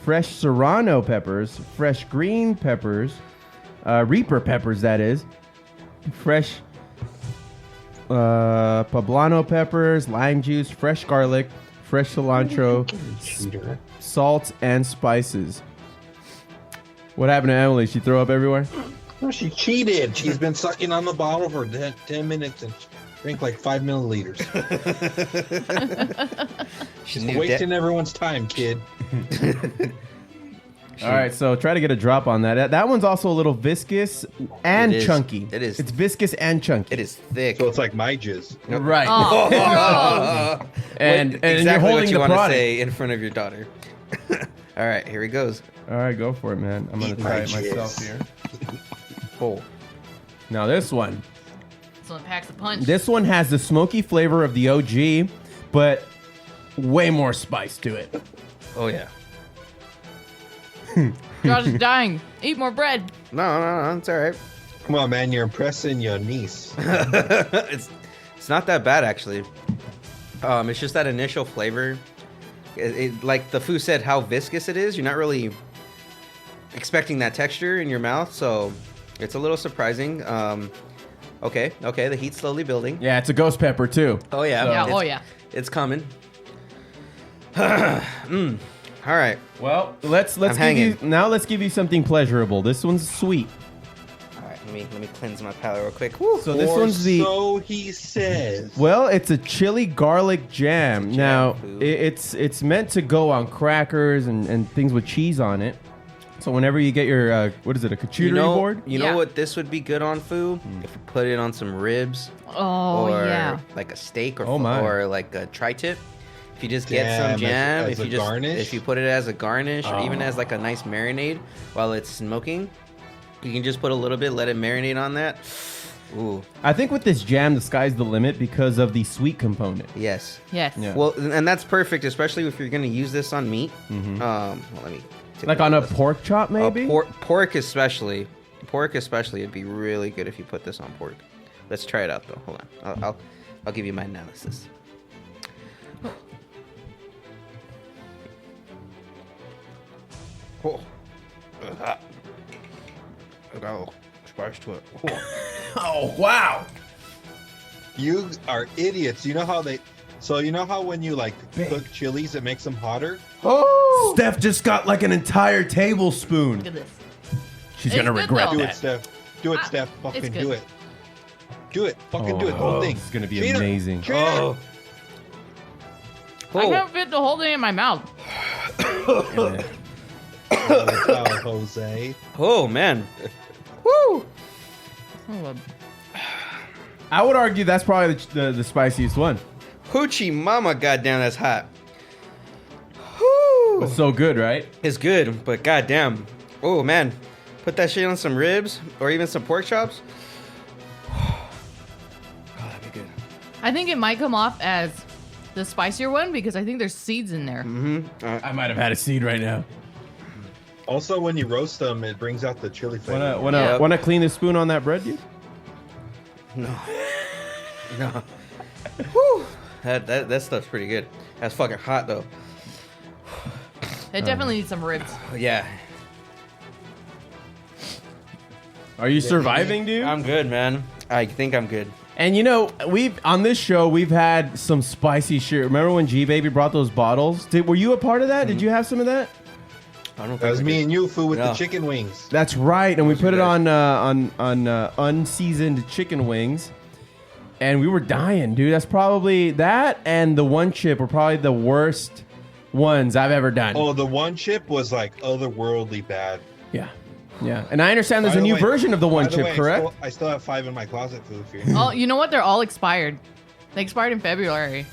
fresh serrano peppers, fresh green peppers, Reaper peppers, that is, fresh poblano peppers, lime juice, fresh garlic, fresh cilantro, salt, and spices. What happened to Emily? She throw up everywhere? No, she cheated. She's been sucking on the bottle for 10 minutes and drank like 5 milliliters. She's wasting everyone's time, kid. All right, so try to get a drop on that. That one's also a little viscous and chunky. It is. It's viscous and chunky. It is thick. So it's like my jizz. Right. Oh, and exactly you're holding what you the want to product. say in front of your daughter. All right, here he goes. All right, go for it, man. I'm going to try it my myself jizz. here. Oh. Now this one. this one packs a punch. This one has the smoky flavor of the OG, but way more spice to it. Oh yeah. Josh is dying. Eat more bread. No, it's all right. Come on, man. You're impressing your niece. It's not that bad actually. It's just that initial flavor. It like the food said, how viscous it is. You're not really expecting that texture in your mouth, so it's a little surprising. Okay, the heat's slowly building. Yeah, it's a ghost pepper too. Oh yeah, Yeah, it's, oh yeah. it's coming. All right. Well, let's I'm hanging. let's give you something pleasurable. This one's sweet. All right, let me cleanse my palate real quick. Woo. So this Or one's the so he says. well, it's a chili garlic jam. It's a jam Now food. it's meant to go on crackers and things with cheese on it. So whenever you get your what is it, a charcuterie board? You Yeah. know what this would be good on, Foo? If you put it on some ribs. Oh or yeah. like a steak or Oh, my. or like a tri-tip. If you just get Jam some jam, as if a you just garnish? if you put it as a garnish or even as like a nice marinade while it's smoking, you can just put a little bit, let it marinate on that. Ooh, I think with this jam, the sky's the limit because of the sweet component. yes. Yes. Yeah. Well, and that's perfect, especially if you're going to use this on meat. Well, let me take Like a on a look. pork chop, maybe. Pork especially. Pork especially, it'd be really good if you put this on pork. Let's try it out though. Hold on, I'll give you my analysis. Oh, I got a little spice to it. Oh wow! You are idiots. You know how they. So you know how when you like cook chilies, it makes them hotter. Oh! Steph just got like an entire tablespoon. Look at this. She's It's gonna good, regret though. Do that. it, Steph. Do it, Steph. it's Fucking good. do it. Do it. Fucking do it. The whole thing. It's gonna be Cheater. amazing. Cheater. Oh. I can't fit the whole thing in my mouth. Good job, Jose. Oh man. Woo! Oh, I would argue that's probably the spiciest one. Hoochie mama, goddamn, that's hot. Whew. It's so good, right? It's good, but goddamn. Oh, man. Put that shit on some ribs or even some pork chops. Oh, that'd be good. I think it might come off as the spicier one because I think there's seeds in there. I might have had a seed right now. Also, when you roast them, it brings out the chili flavor. Wanna clean the spoon on that bread, dude? No. No. Whew. That stuff's pretty good. That's fucking hot, though. It definitely needs some ribs. Yeah. Are you surviving, dude? I'm good, man. I think I'm good. And you know, on this show we've had some spicy shit. Remember when G Baby brought those bottles? Were you a part of that? Did you have some of that? I don't know. That was me and you, Foo, with the chicken wings. That's right, and we put it on unseasoned chicken wings, and we were dying, dude. That's probably that and the one chip were probably the worst ones I've ever done. Oh, the one chip was like otherworldly bad. Yeah, and I understand there's a new version of the one chip, correct? I still have 5 in my closet, Foo. Oh, you know what? They're all expired. They expired in February.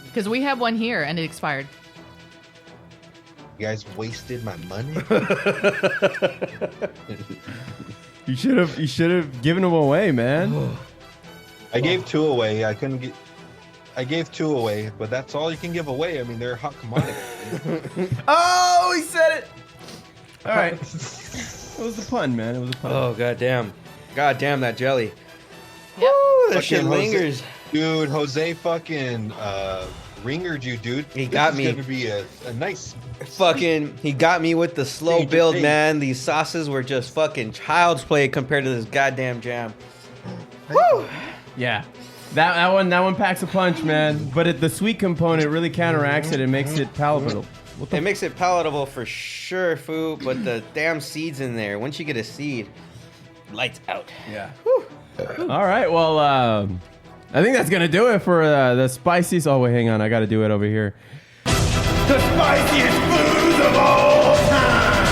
Because we have one here and it expired. You guys wasted my money. You should have given them away, man. I gave 2 away. I gave 2 away, but that's all you can give away. I mean, they're a hot commodity. Oh, he said it. All right. It was a pun, man. It was a pun. Oh, goddamn. Goddamn, that jelly. Yep. Woo, that shit Jose- lingers. Dude, Jose fucking ringered you, dude. He got me. This is going to be a nice... Fucking, he got me with the slow Change of build, pace. man. These sauces were just fucking child's play compared to this goddamn jam. Woo! Yeah. That one packs a punch, man. But the sweet component really counteracts it and makes it palatable. It makes it palatable for sure, Foo, but the damn seeds in there. Once you get a seed, lights out. Yeah. All right. Well, I think that's gonna do it for the spiciest. Oh wait, hang on. I got to do it over here. The spiciest foods of all time.